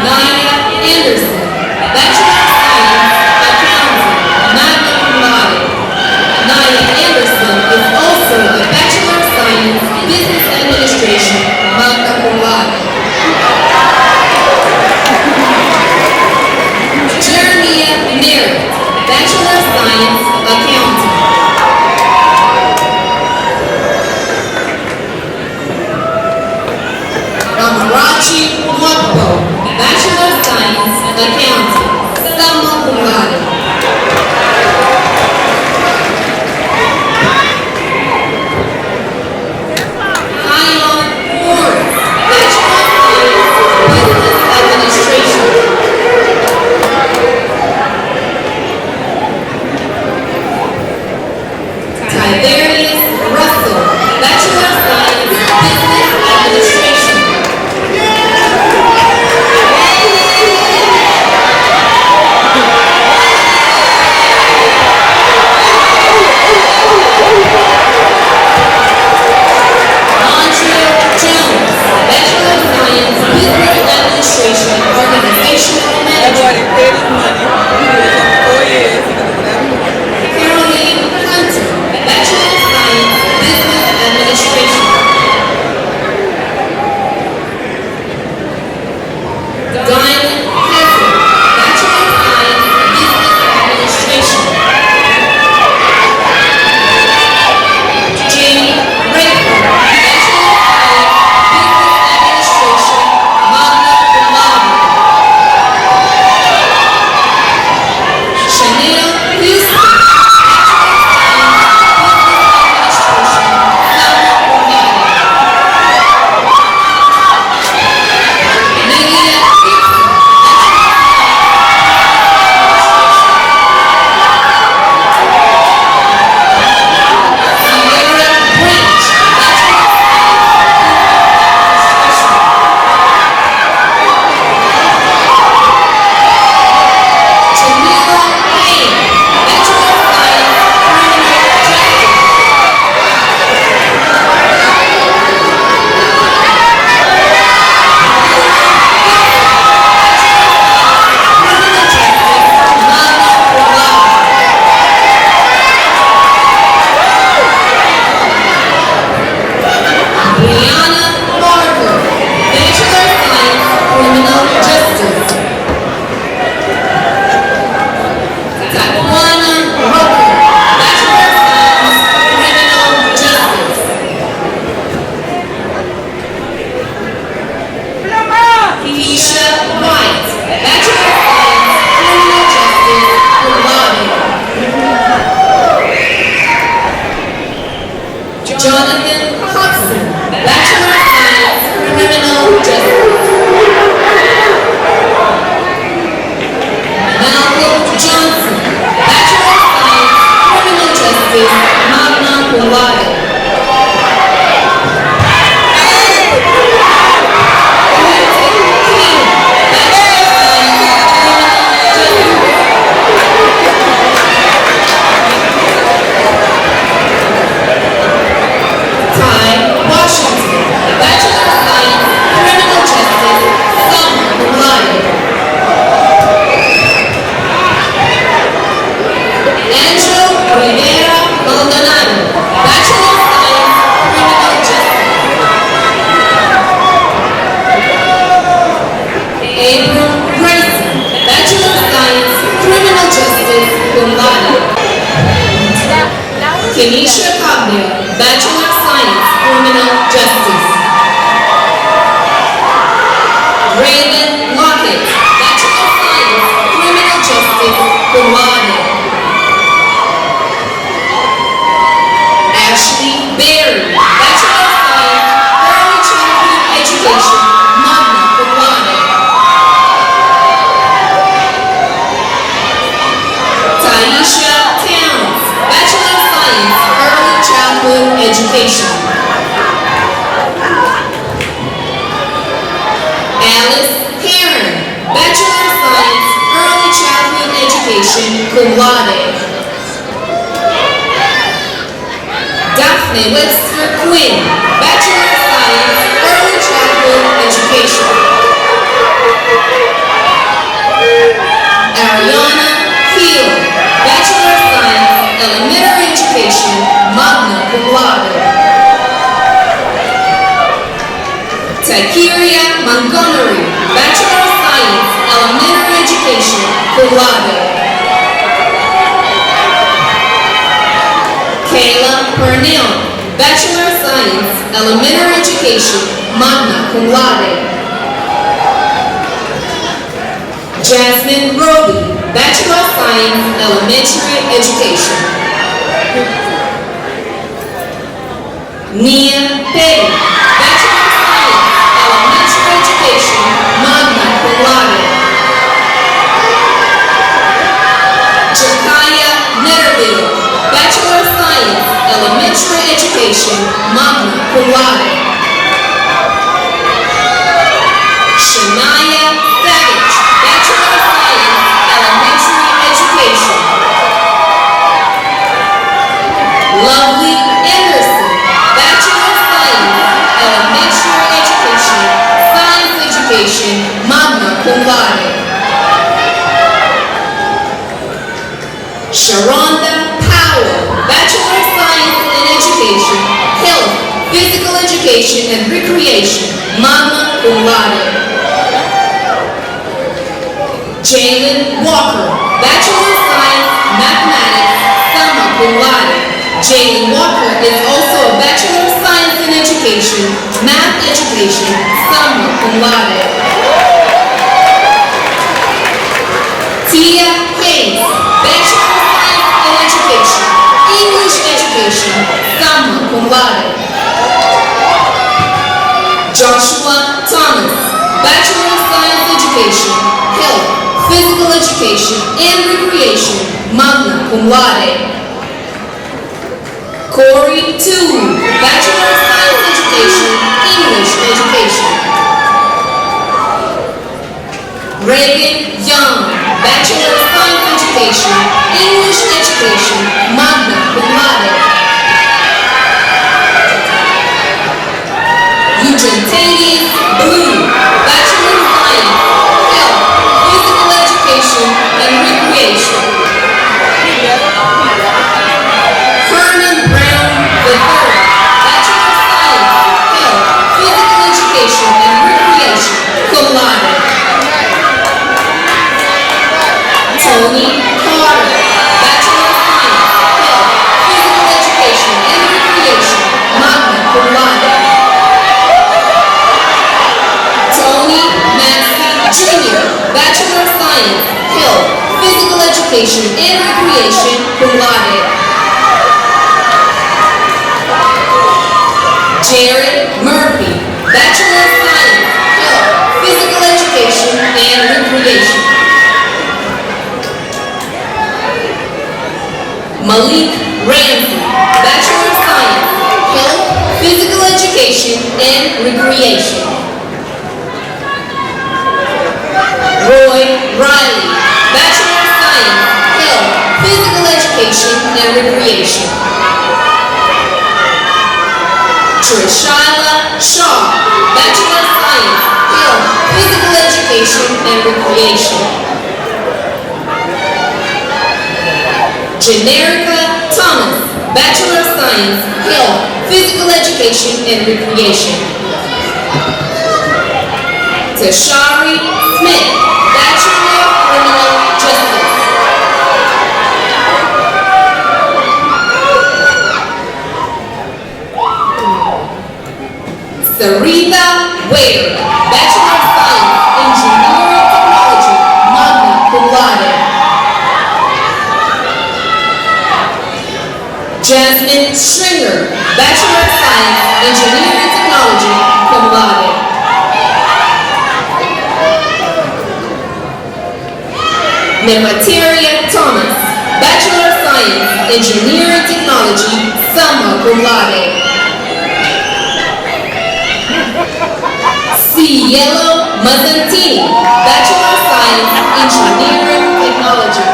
Naya Anderson, Bachelor of Science, Accounting, magna cum laude. Naya Anderson is also a Bachelor of Science, Business Administration, magna cum laude. Jeremiah Merritt, Bachelor of Science, Accounting. Amarachi Mwakpo, Bachelor of Science, Accounting, summa cum laude. Ion Morris, Bachelor of Science, Business Administration. Tiberius Russell, Bachelor of Science, Business Administration. Jonathan Hudson, Bachelor of Science, Criminal Justice. Malcolm Johnson, Bachelor of Science, Criminal Justice, magna cum laude. Kenisha Cogdale, Bachelor of Science, Criminal Justice. Raven Lockett, Bachelor of Science, Criminal Justice, cum laude. Ashley Berry, Bachelor of Science, Early Childhood Education, magna cum laude. Taisha Towns, Bachelor of Science, Early Childhood Education. Alice Heron, Bachelor of Science, Early Childhood Education, cum laude. Daphne Webster Quinn, Bachelor of Science, Early Childhood Education. Ariana Hill, Bachelor of Science, Elementary Education, magna cum laude. Takiria Montgomery, Bachelor of Science, Elementary Education, cum laude. Kayla Purnell, Bachelor of Science, Elementary Education, magna cum laude. Jasmine Roby, Bachelor of Science, Elementary Education. Nia Petty, Bachelor of Science, Elementary Education, magna cum laude. Jakaya Netterville, Bachelor of Science, Elementary Education, magna cum laude. Shania Savage, Bachelor of Science, Elementary Education. Lovely Anderson, Bachelor of Science, Elementary Education, Science Education, magna cum laude. Sharonda Powell, Bachelor of Science in Education, Health, Physical Education and Recreation, magna cum laude. Jalen Walker, Bachelor of Science, Mathematics, summa cum laude. Jalen Walker is also a Bachelor of Science in Education, Math Education, summa cum laude. Tia Hayes, Bachelor of Science in Education, English Education, summa cum laude. Joshua Thomas, Bachelor of Science Education, Health, Physical Education and Recreation, magna cum laude. Corey Toole, Bachelor of Science Education, English Education. Reagan Young, Bachelor of Science Education, English Education, magna cum laude. Eugentanius Blue, Bachelor of Science, Health, Physical Education and Recreation. Herman Brown III, Bachelor of Science, Health, Physical Education and Recreation, cum laude. Tony Carter, Bachelor of Science, Health, Physical Education and Recreation, magna cum laude. Tony Maxey Jr., Bachelor of Science, Health, Physical Education and Recreation, cum laude. Jared Murphy, Bachelor of Science, Health, Physical Education, and Recreation. Malik Ramsey, Bachelor of Science, Health, Physical Education, and Recreation. Roy Riley, Bachelor of Science, Health, Physical Education, and Recreation. Trishila Shaw, Bachelor of Science, Health, Physical Education, and Recreation. Generica Thomas, Bachelor of Science, Health, Physical Education, and Recreation. Tashari Smith, Bachelor of Criminal Justice. Sarita Ware, Bachelor of Science, Engineering Technology, magna cum laude. Jasmine Stringer, Bachelor of Science, Engineering Technology, cum laude. Nemateria Thomas, Bachelor of Science, Engineering Technology, summa cum laude. Cielo Mazzantini, Bachelor of Science, Engineering Technology.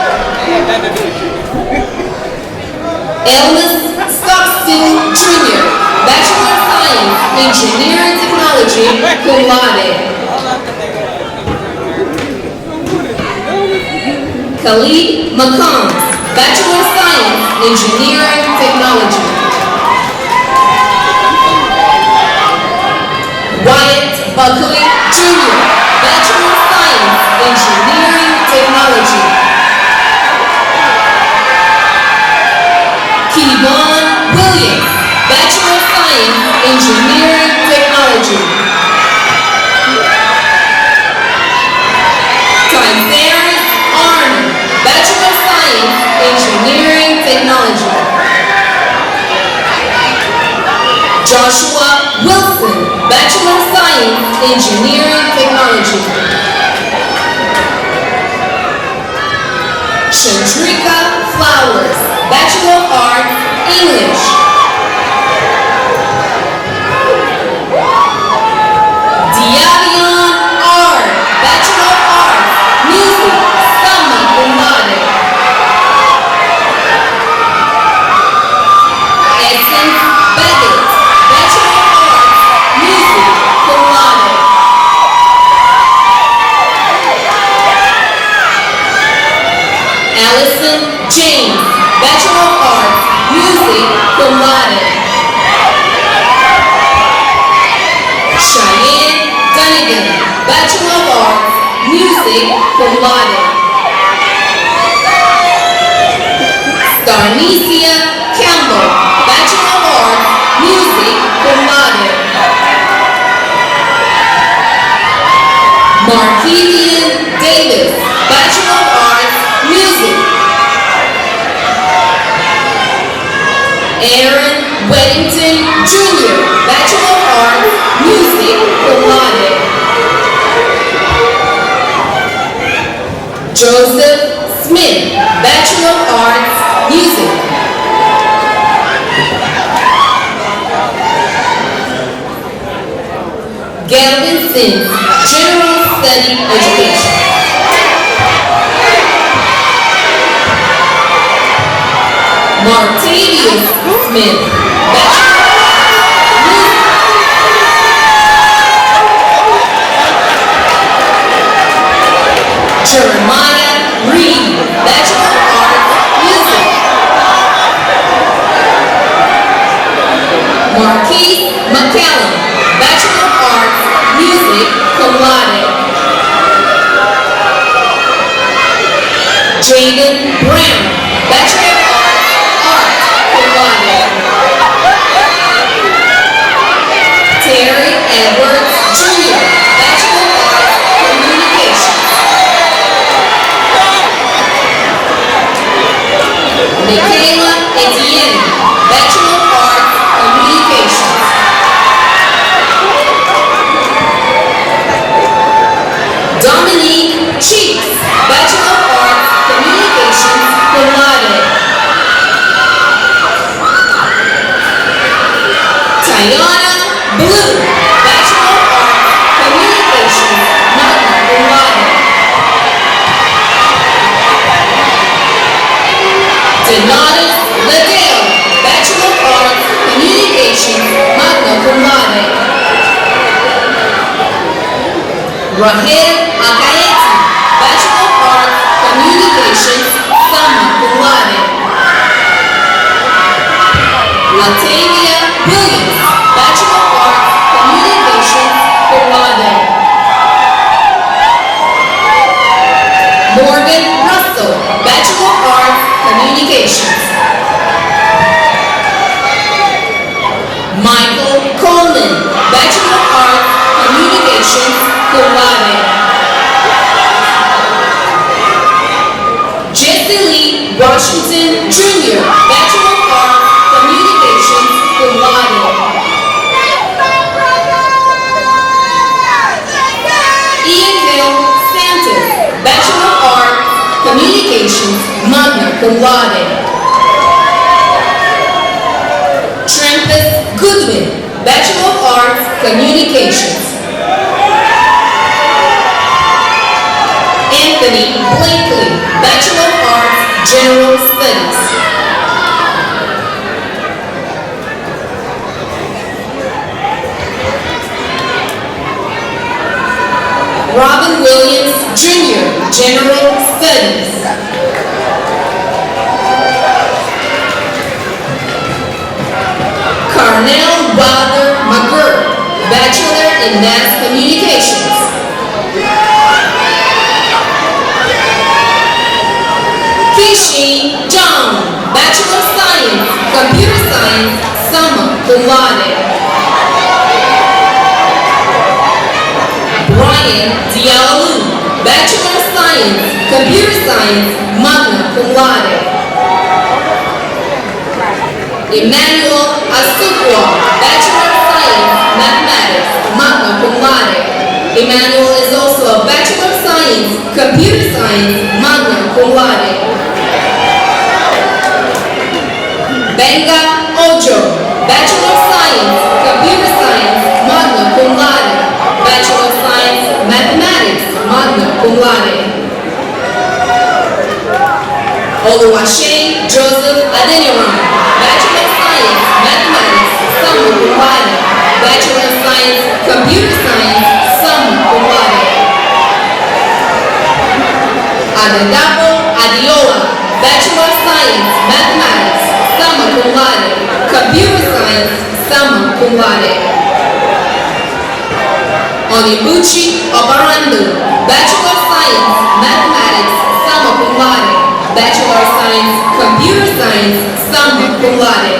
Elvis Stockstill Jr., Bachelor of Science, Engineering Technology, cum laude. Khalid McCombs, Bachelor of Science, Engineering Technology. Wyatt Buckley Jr., Bachelor of Science, Engineering Technology. Kevon Williams, Bachelor of Science, Engineering Technology. Tyzeris Arnold, Bachelor of Science, Engineering Technology. Joshua Wilson, Bachelor of Science, Engineering Technology. Chandrika Flowers, Bachelor of Arts, English. Diavion R., Bachelor of Arts, Music, summa cum laude. Essence Beggett, Bachelor of Arts, Music, cum laude. Allison James, Bachelor of Arts, Music, cum laude. Cheyenne Dunnigan, Bachelor of Arts, Music, cum laude. Starnesia Campbell, Bachelor of Arts, Music, cum laude. Markevian Davis, Bachelor of Arts, Music. Aaron Weddington Jr., Bachelor of Arts, Music, cum laude. Joseph Smith, Bachelor of Arts, Music. Galvin Sims, General Study Education. Martavius Smith, Bachelor of Arts, Music. Jeremiah Reed, Bachelor of Arts, Music. Marquise McCallum, Bachelor of Arts, Music, cum laude. Jaden Brown, Bachelor of Arts, cum laude. Terry Edwards Jr., Bachelor of Arts, Communications. Michaela Etienne, Bachelor of Arts, Communications. Diana Blue, Bachelor of Arts, Communications, magna cum laude. Donatus Liddell, Bachelor of Arts, Communications, magna cum laude. Rahel Akaeti, Bachelor of Arts, Communications, summa cum laude. Latavia Williams, Bachelor of Arts, Communications, cum laude. Morgan Russell, Bachelor of Arts, Communications. Michael Coleman, Bachelor of Arts, Communications, cum laude. Jesse Lee Washington Jr., Bachelor of Arts, Communications, cum laude. Ian Hill Santos, Bachelor of Arts, Communications, magna cum laude. Trampus Goodwin, Bachelor of Arts, Communications. Anthony Blakely, Bachelor of Arts, General Studies. Robin Williams Jr., General Studies. Carnell Wilder McGirt, Bachelor in Mass Communications. Kisheen John, Bachelor of Science, Computer Science, summa cum laude. Brian Diallo, Bachelor of Science, Computer Science, magna cum laude. Emmanuel Asukwa, Bachelor of Science, Mathematics, magna cum laude. Emmanuel is also a Bachelor of Science, Computer Science, magna cum laude. Benga Ojo, Bachelor of Science, Computer Science, magna cum laude. Bachelor of Science, Mathematics, magna cum laude. Oluwase Joseph Adeniran, Bachelor of Science, Mathematics, summa cum laude. Bachelor of Science, Computer Science, summa cum laude. Adedapo Adiola, Bachelor of Science, Mathematics, summa cum laude. Computer Science, summa cum laude. Onibuchi Obarando, Bachelor of Science, Mathematics, summa cum laude. Bachelor of Science, Computer Science, summa cum laude.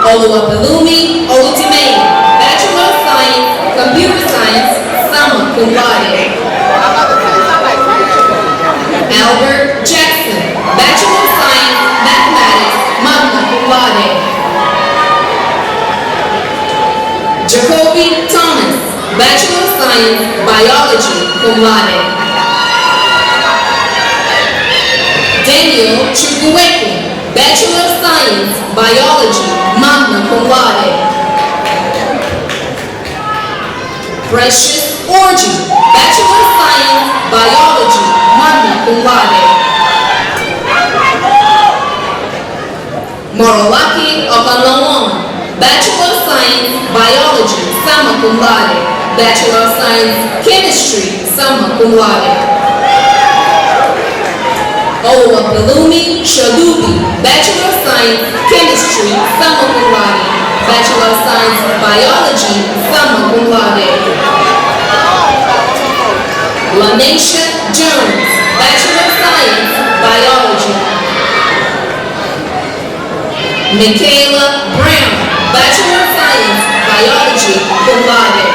Oluwapelumi Olutimei, Bachelor of Science, Computer Science, summa cum laude. Albert Jackson, Bachelor of Science, Mathematics, magna cum laude. Jacoby Thomas, Bachelor of Science, Biology, cum laude. Daniel Chukwueku, Bachelor of Science, Biology, magna cum laude. Precious Orji, Bachelor of Science, Biology, magna cum laude. Morolaki Okanlawon, Bachelor of Science, Biology, summa cum laude. Bachelor of Science, Chemistry, summa cum laude. Oluwapelumi Shalubi, Bachelor of Science, Chemistry, summa cum laude. Bachelor of Science, Biology, summa cum laude. Lanesha Jones, Bachelor of Science, Biology. Michaela Brown, Bachelor of Science, Biology, cum laude.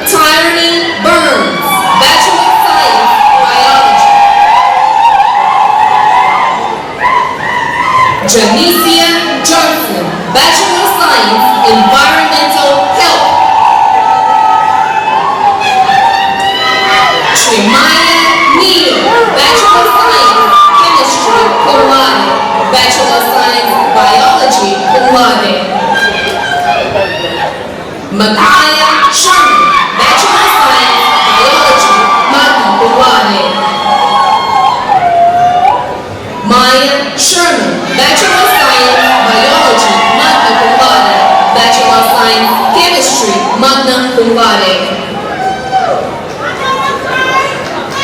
Tyranny Burns, Bachelor of Science, Biology. Janicia Johnson, Bachelor of Science, Environmental Health. Tremaya Neal, Bachelor of Science, Chemistry, cum laude. Bachelor of Science, cum laude. Micaiah Sherman, Bachelor of Science, Biology, magna cum laude. Maya Sherman, Bachelor of Science, Biology, magna cum laude. Bachelor of Science, Chemistry, magna cum laude.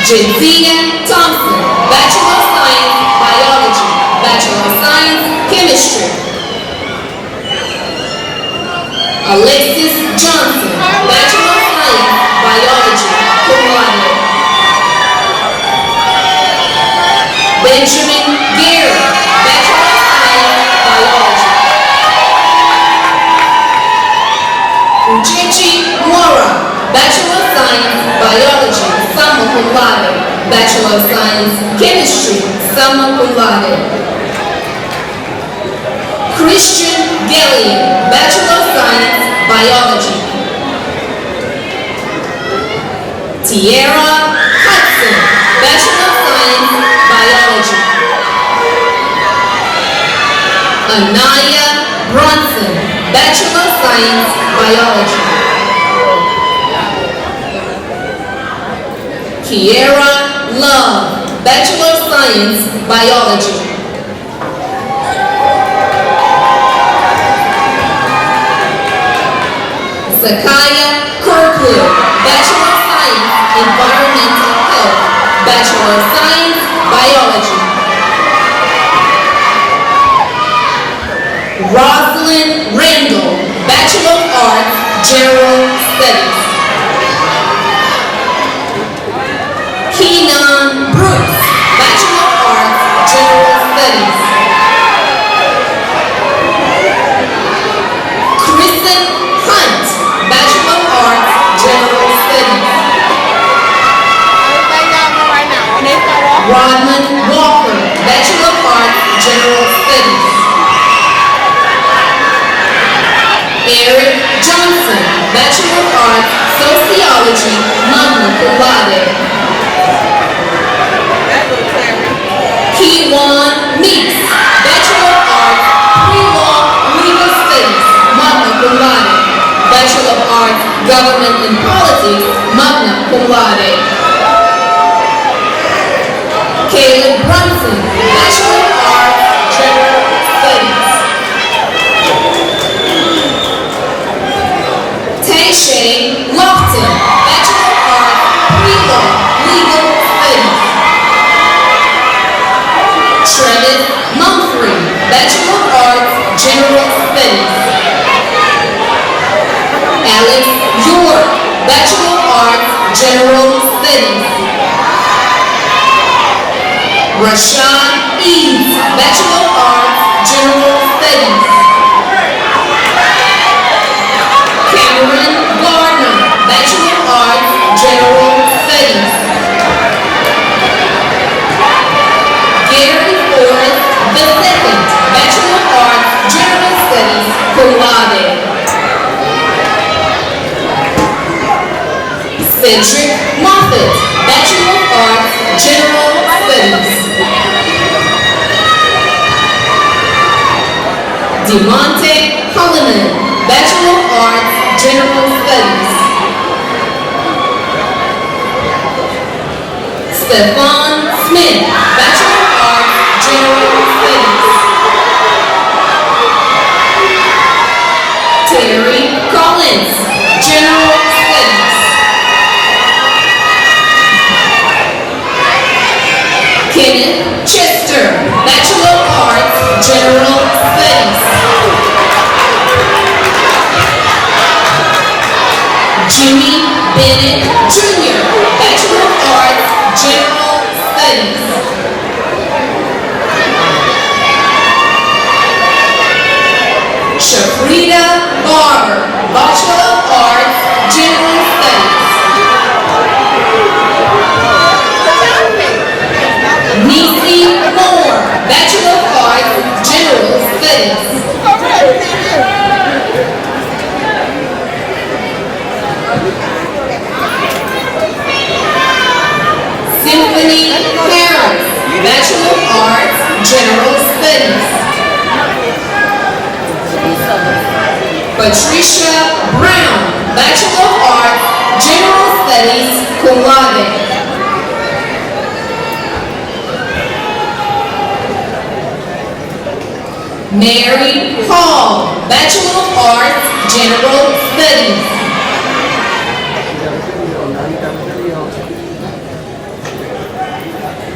Jadzia Thompson, Bachelor of Science, Biology, Bachelor of Science, Chemistry. Alexis Johnson, Bachelor of Science, Biology, cum laude. Benjamin Gary, Bachelor of Science, Biology. Uchechi Mora, Bachelor of Science, Biology, summa cum laude. Bachelor of Science, Chemistry, summa cum laude. Christian Gellion, Bachelor of Science, Biology. Tierra Hudson, Bachelor of Science, Biology. Anaya Bronson, Bachelor of Science, Biology. Kiera Love, Bachelor of Science, Biology. Zakaya Kirkwood, Bachelor of Science, Environmental Health, Bachelor of Science, Biology. Rosalind Randall, Bachelor of Arts, General Studies. Keenan Brooks, Bachelor of Arts, General Studies. Kristen Hunt, Bachelor of Arts, General Studies. Rodman Walker, Bachelor of Arts, General Studies. Eric Johnson, Bachelor of Arts, Sociology, magna cum laude. Kewan Meeks, Bachelor of Arts, Pre-Law Legal Studies, magna cum laude. Bachelor of Arts, Government and Politics, magna cum laude. Caleb Brunson, Bachelor of Arts, General Studies. Tayshay Lofton, Bachelor of Arts, Pre-Law Legal Studies. Travis Mumphrey, Bachelor of Arts, General Studies. Alex York, Bachelor of Arts, General Studies. Rashad Eads, Bachelor of Arts, General Studies. Cameron Gardner, Bachelor of Arts, General Studies. Gary Forrest II, Bachelor of Arts, General Studies, cum laude. Cedric Moffitt, Bachelor of Arts, General Studies. DeMonte Holliman, Bachelor of Arts, General Studies. Stephon Smith, Bachelor of Arts, General Studies. Terry Collins, General Studies. Kenneth Chester, Bachelor of Arts, General Studies. Jimmy Bennett Jr., Bachelor of Arts, General Studies. Shafrida Barber, Bachelor of Arts, General Studies. Nisi Moore, Bachelor of Arts, General Studies. Symphony Harris, Bachelor of Arts, General Studies. Patricia Brown, Bachelor of Arts, General Studies, cum laude. Mary Hall, Bachelor of Arts, General Studies.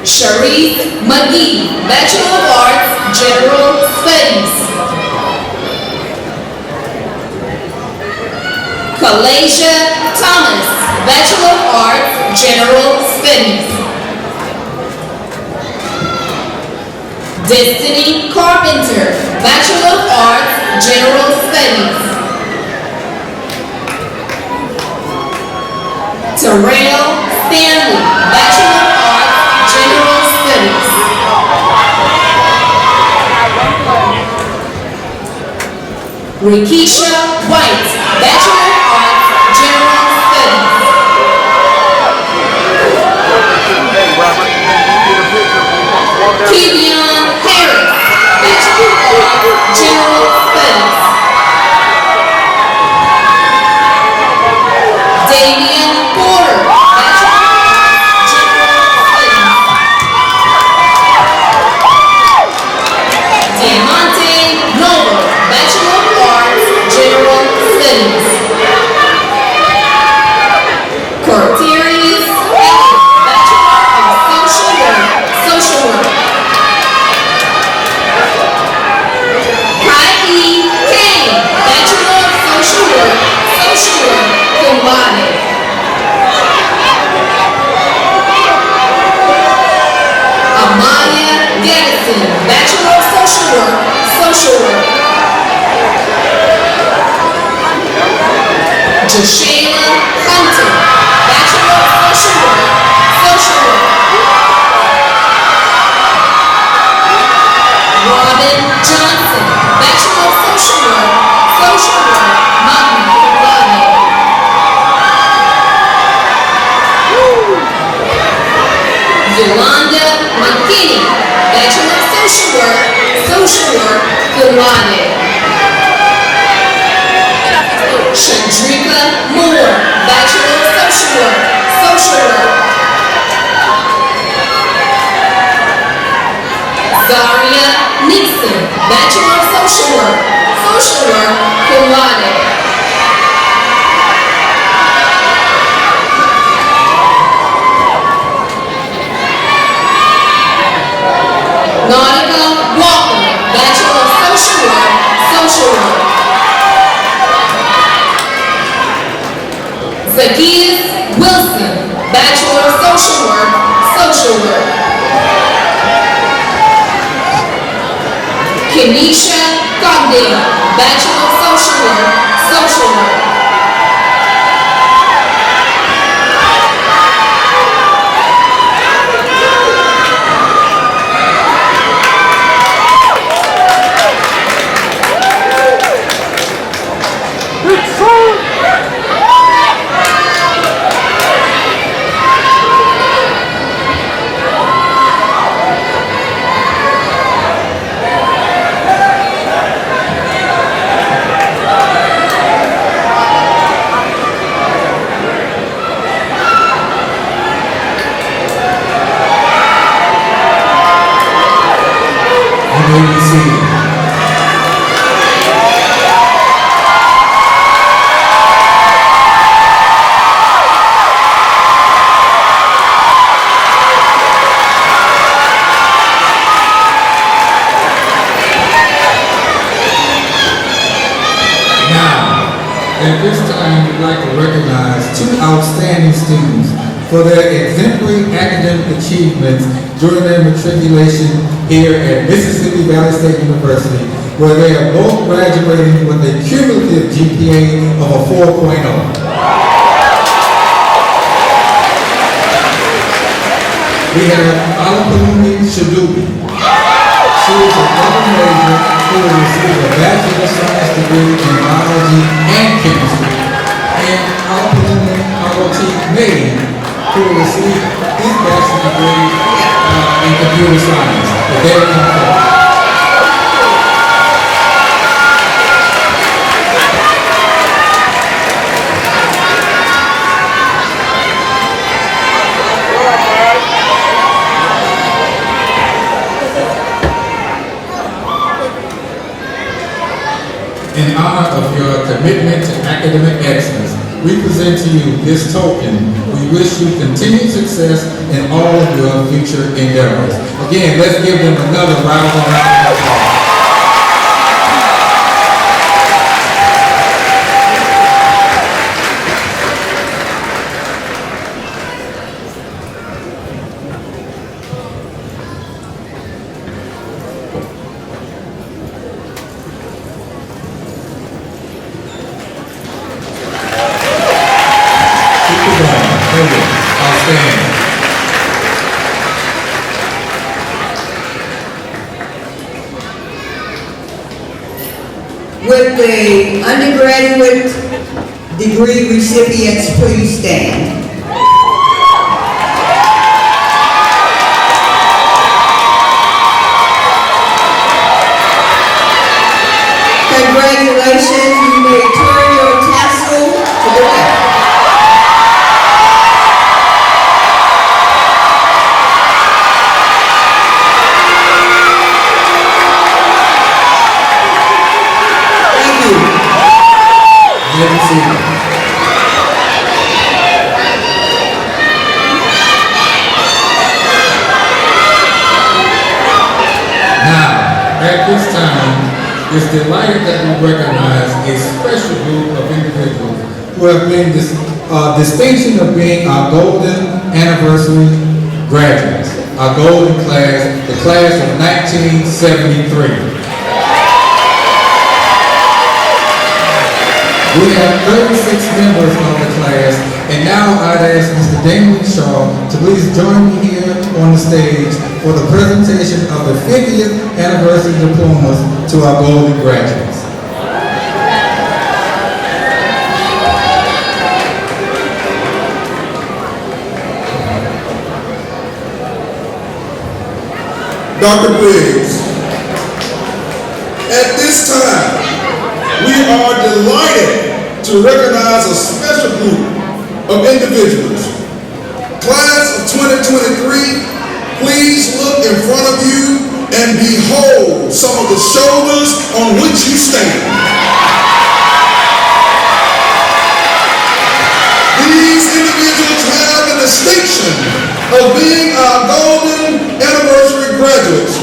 Sharice McGee, Bachelor of Arts, General Studies. Kalasia Thomas, Bachelor of Arts, General Studies. Destiny Carpenter, Bachelor of Arts, General Studies. Terrell Stanley, Bachelor of Arts, General Studies. Rikisha White, Bachelor of Arts, General Studies. Kevion Harris, Bachelor of Arts, General Studies. Damian Porter, Bachelor of Arts, General Studies. Diamante Nova, Bachelor of Arts, General Studies. Corterius Ellis, Bachelor of Social Work. Kylie Kane, Bachelor of Social Work, cum laude. Amaya Gaddison, Bachelor of Social Work, Joshayla Hunter, Bachelor of Social Work, Robin Johnson, Bachelor of Social Work, magna cum laude. Yolanda McKinney, Bachelor of Social Work, cum laude. Chandrika Moore, Bachelor of Social Work. Zaria Nixon, Bachelor of Social Work, cum laude. Nautica Walker, Bachelor of Social Work. Zacchaeus Wilson, Bachelor of Social Work. Kenisha Cogdale, Bachelor of Social Work. At this time, we'd like to recognize two outstanding students for their exemplary academic achievements during their matriculation here at Mississippi Valley State University, where they are both graduating with a cumulative GPA of a 4.0. We have Alumni Shadubi. She is a double major who will receive a Bachelor of Science degree in biology and chemistry, and Alumni May, who will receive his bachelor's degree in computer science. Very important. In honor of your commitment to academic excellence, we present to you this token. We wish you continued success in all of your future endeavors. Again, let's give them another round of applause. Outstanding. With the undergraduate degree recipients, please stand. Congratulations, you may turn your tassel to the left. At this time, it's delighted that we recognize a special group of individuals who have been distinction of being our golden anniversary graduates, our golden class, the class of 1973. We have 36 members of the class, and now I'd ask Mr. Damon Shaw to please join me here on the stage for the presentation of the 50th anniversary diplomas to our golden graduates. Dr. Briggs, at this time, we are delighted to recognize a special group of individuals. Class of 2023, please look in front of you and behold some of the shoulders on which you stand. These individuals have the distinction of being our golden anniversary graduates.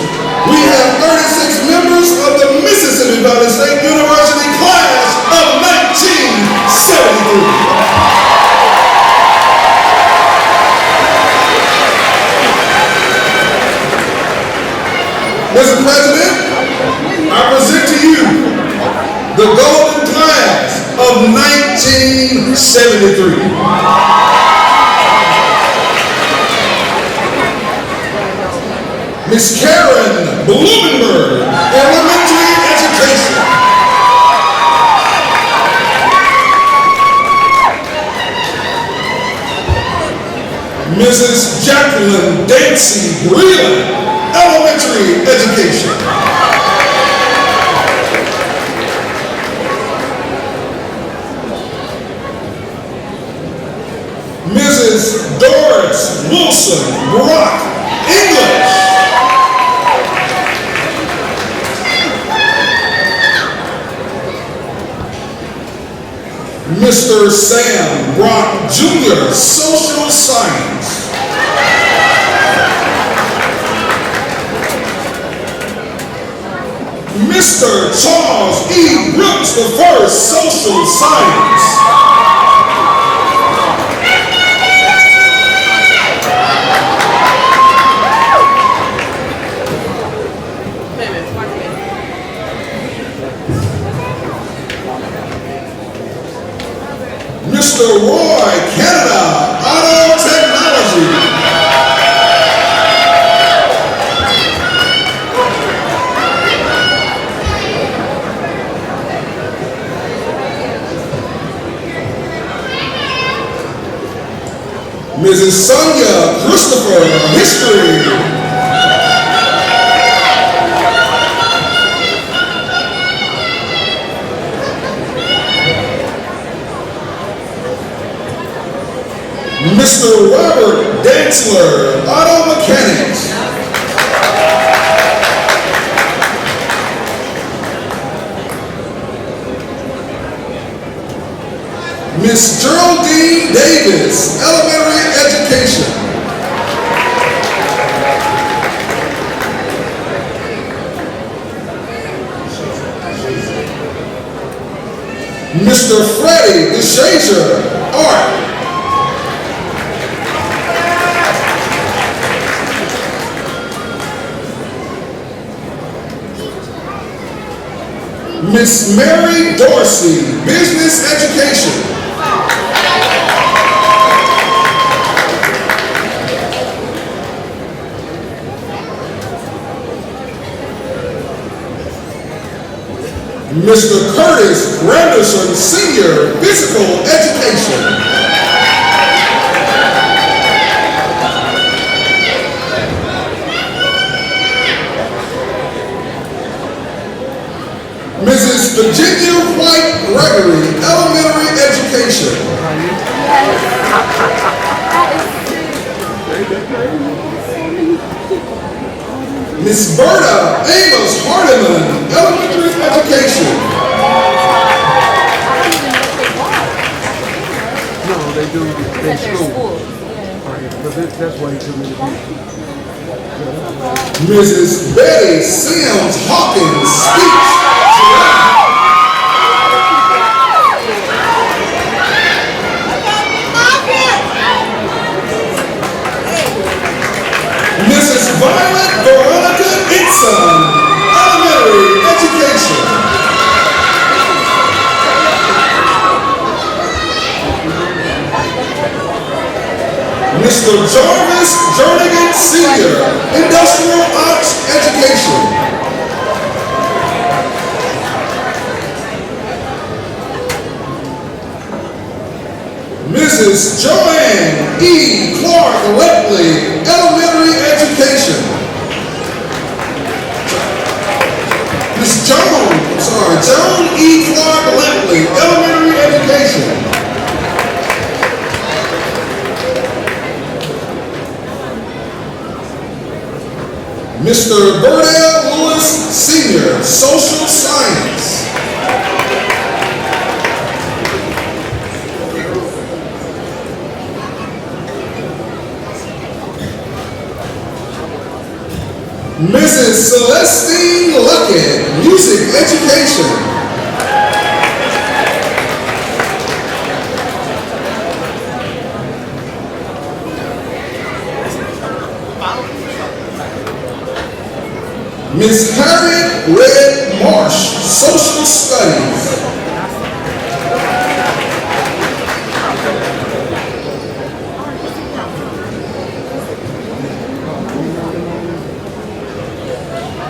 We have 36 members of the Mississippi Valley State University class of 1973. Mr. President, I present to you the golden class of 1973. Miss Karen Blumenberg, elementary education. Mrs. Jacqueline Dancy Breland, elementary education. Mrs. Doris Wilson Brock, English. Mr. Sam Brock Jr., social science. Mr. Charles E. Brooks I, social science. Mr. Roy Canada, auto technology. Mrs. Sonia Christopher, history. Mr. Robert Dantzler, auto mechanics. Miss Geraldine Davis, elementary education. Mr. Freddie DeShazer, art. Miss Mary Dorsey, business education. Mr. Curtis Granderson, senior, physical education. Mrs. Virginia White Gregory, elementary education. Miss Berta Amos Hardiman, elementary education. No, they do. They school. But that's why you took me to Mrs. Betty Sims Hawkins, speech. Mrs. Violet Veronica Itson, elementary education. Mr. Jarvis Jernigan Sr., industrial arts education. Mrs. Joanne E. Clark Lepley, elementary education. Miss Joan E. Clark Lepley, elementary education. Mr. Burdell Lewis Sr., social science. Mrs. Celestine Luckett, music education. Miss Harriet Red Marsh, social studies.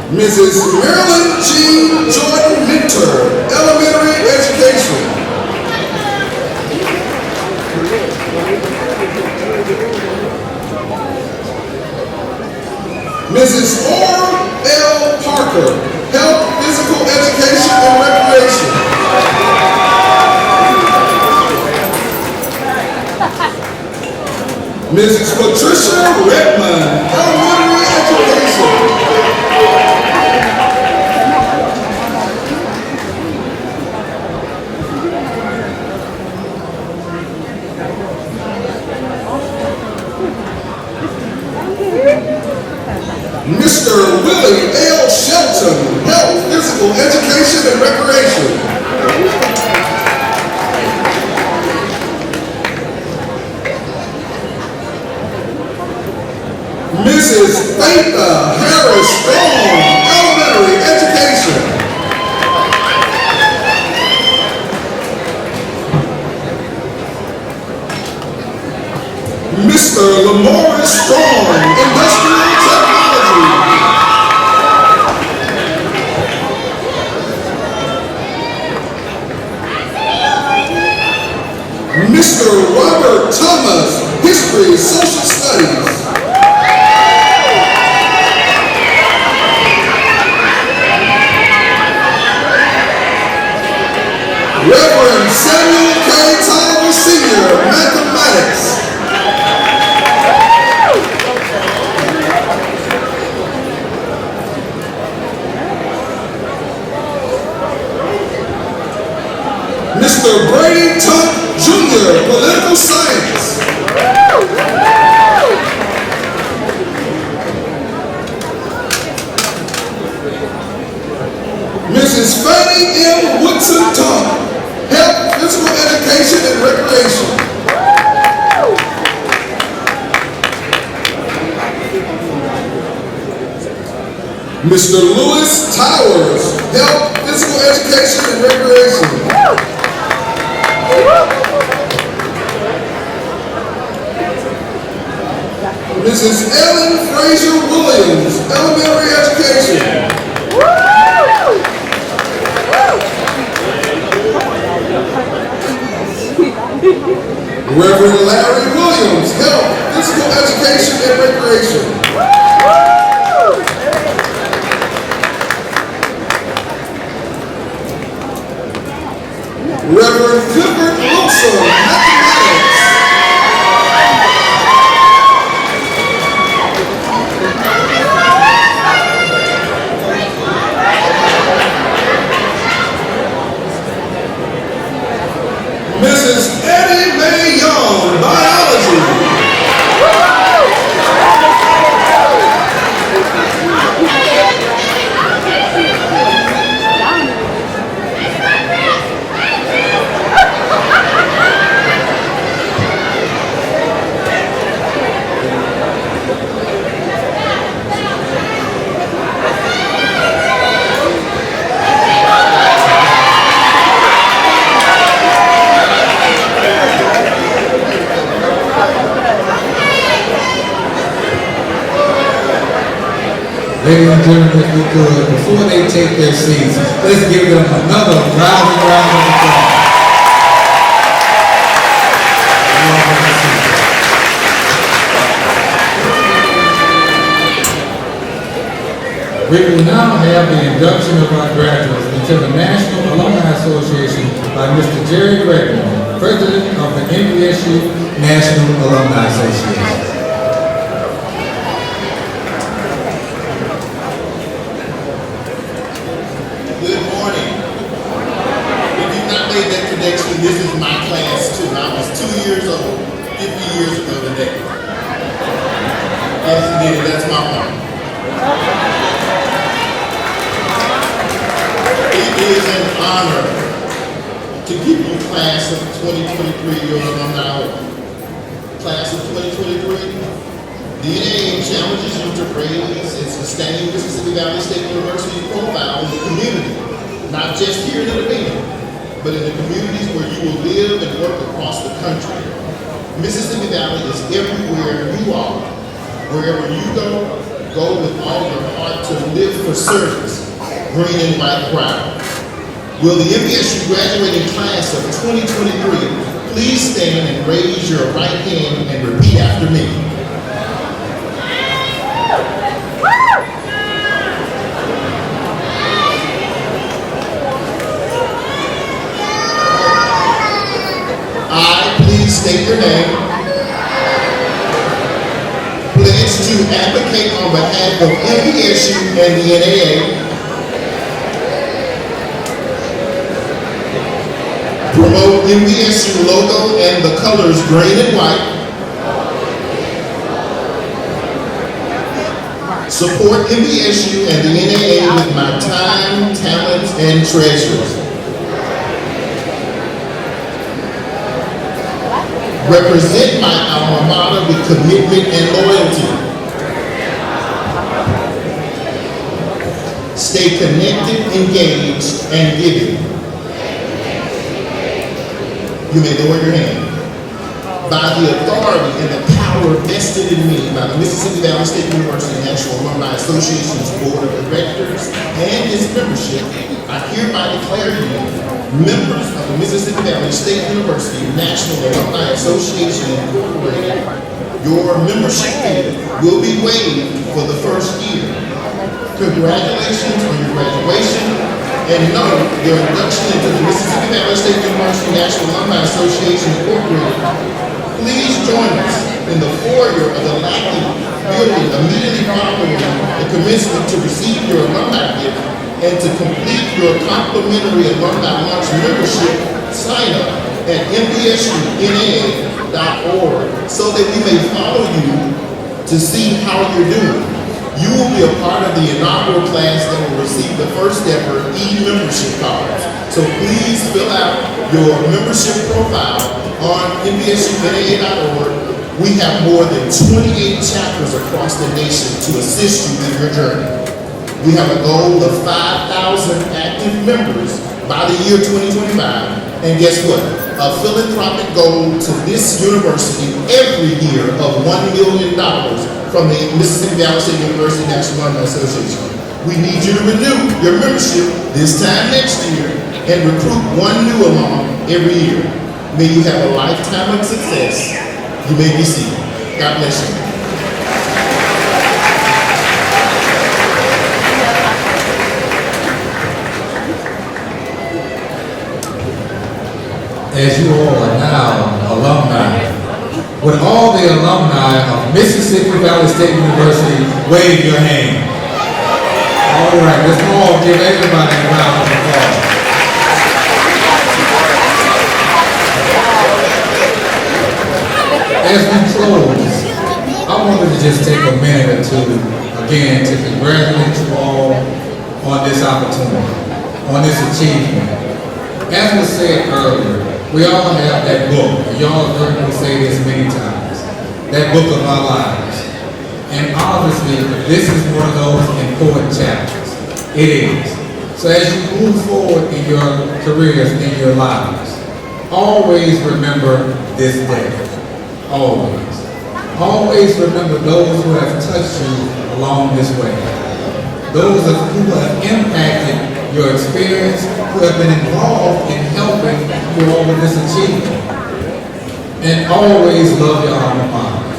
Mrs. Marilyn G. Jordan Minter, elementary education. Mrs. Orr L. Parker, health, physical education, and recreation. Mrs. Patricia Redmond, elementary education. Mr. Willie L. Shelton, health, physical education, and recreation. Mrs. Faitha Harris Strong, elementary education. Mr. Lamorris Strong, industrial technology. Mr. Robert Thomas, history, social studies. Reverend Samuel K. Tolliver Sr., mathematics. Mr. Brady Tuck Jr., Mr. Lewis Towers, Health, Physical Education, and Recreation. Mrs. Ellen Fraser Williams, Elementary Education. Reverend Larry Williams, Health, Physical Education, and Recreation. Reverend Clifford Wilson, Mathematics. Mrs. Eddie Mae Young, Biology. Ladies and gentlemen, if we could, before they take their seats, let's give them another rousing round of applause. We will now have the induction of our graduates into the National Alumni Association by Mr. Jerry Gregmore, President of the MVSU National Alumni Association. This is my class too. I was 2 years old, 50 years ago today. Yes, indeed, that's my point. It is an honor to give you class of 2023 your alumni award. Class of 2023, DNA challenges you to raise and sustain Mississippi Valley State University's profile in the community, not just here in the division, but in the communities where you will live and work across the country. Mississippi Valley is everywhere you are. Wherever you go, go with all your heart to live for service, green and white proud. Will the MVSU graduating class of 2023 please stand and raise your right hand and repeat after me. State your name. Pledge to advocate on behalf of MVSU and the NAA. Promote MVSU logo and the colors green and white. Support MVSU and the NAA with my time, talents, and treasures. Represent my alma mater with commitment and loyalty. Stay connected, engaged, and giving. You may lower your hand. By the authority and the power vested in me by the Mississippi Valley State University National Alumni Association's Board of Directors and its membership, I hereby declare you members of the Mississippi Valley State University National Alumni Association Incorporated. Your membership fee will be waived for the first year. Congratulations on your graduation, and note your induction into the Mississippi Valley State University National Alumni Association Incorporated. Please join us in the foyer of the Lackey building immediately following the commencement to receive your alumni gift and to complete your complimentary alumni lunch membership sign up at mvsuna.org so that we may follow you to see how you're doing. You will be a part of the inaugural class that will receive the first ever e-membership cards. So please fill out your membership profile on mvsuna.org. We have more than 28 chapters across the nation to assist you in your journey. We have a goal of 5,000 active members by the year 2025. And guess what? A philanthropic goal to this university every year of $1 million from the Mississippi Valley State University National Alumni Association. We need you to renew your membership this time next year and recruit one new alum every year. May you have a lifetime of success. You may be seated. God bless you. As you all are now alumni, would all the alumni of Mississippi Valley State University wave your hand? All right, let's all give everybody a round of applause. As we close, I wanted to just take a minute or two again to congratulate you all on this opportunity, on this achievement. As was said earlier, we all have that book. Y'all have heard me say this many times. That book of our lives. And obviously, this is one of those important chapters. It is. So as you move forward in your careers, in your lives, always remember this day. Always. Always remember those who have touched you along this way. Those who have impacted your experience, who have been involved in helping you all with this achievement. And always love your alma mater.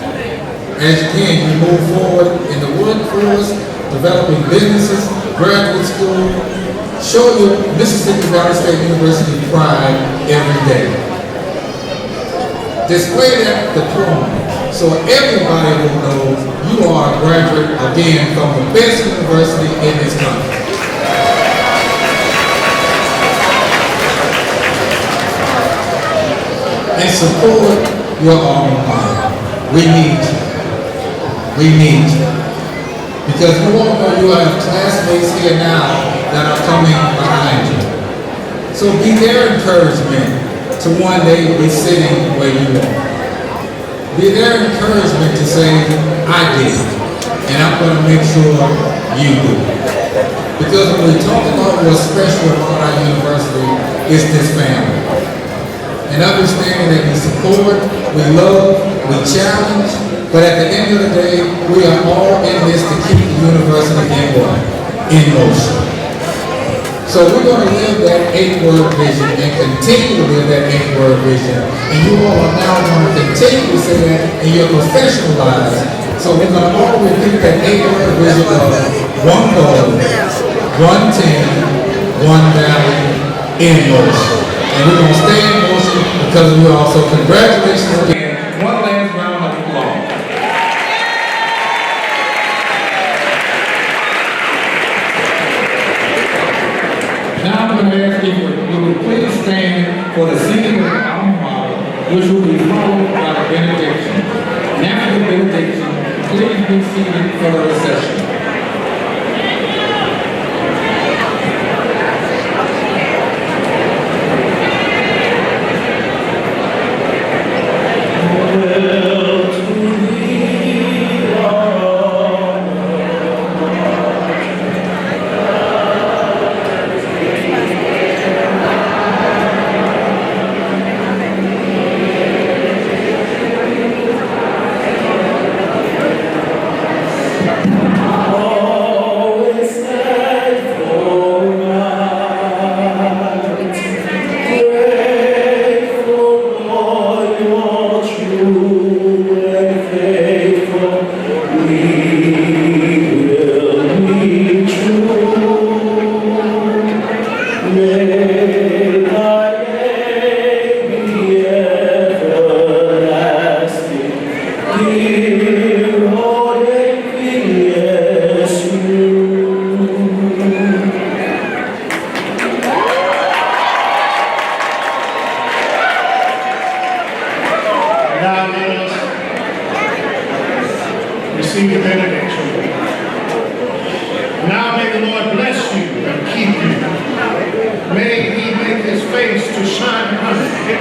As you move forward in the workforce, developing businesses, graduate school, show your Mississippi Valley State University pride every day. Display that diploma so everybody will know you are a graduate, again, from the best university in this country. And support your alma mater. We need you. We need you. Because you all know you have classmates here now that are coming behind you. So be their encouragement to one day be sitting where you are. Be their encouragement to say, I did it, and I'm going to make sure you do. Because when we talk about what's special about our university, it's this family. And understanding that we support, we love, we challenge, but at the end of the day, we are all in this to keep the university in what? In motion. So we're going to live that 8-word vision and continue to live that 8-word vision. And you all are now going to continue to say that in your professional lives. So we're going to all repeat that 8-word vision of one goal, one team, one valley, in motion. And we're going to stay in motion because we are. So congratulations again. One last round of applause. Now I'm going to ask if you would please stand for the singing of the alma mater, which will be followed by the benediction. And after the benediction, please be seated for the reception. Receive the benediction. Now may the Lord bless you and keep you. May he make his face to shine upon you,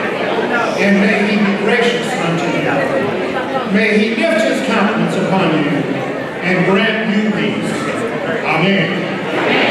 and may he be gracious unto you. May he lift his countenance upon you and grant you peace. Amen.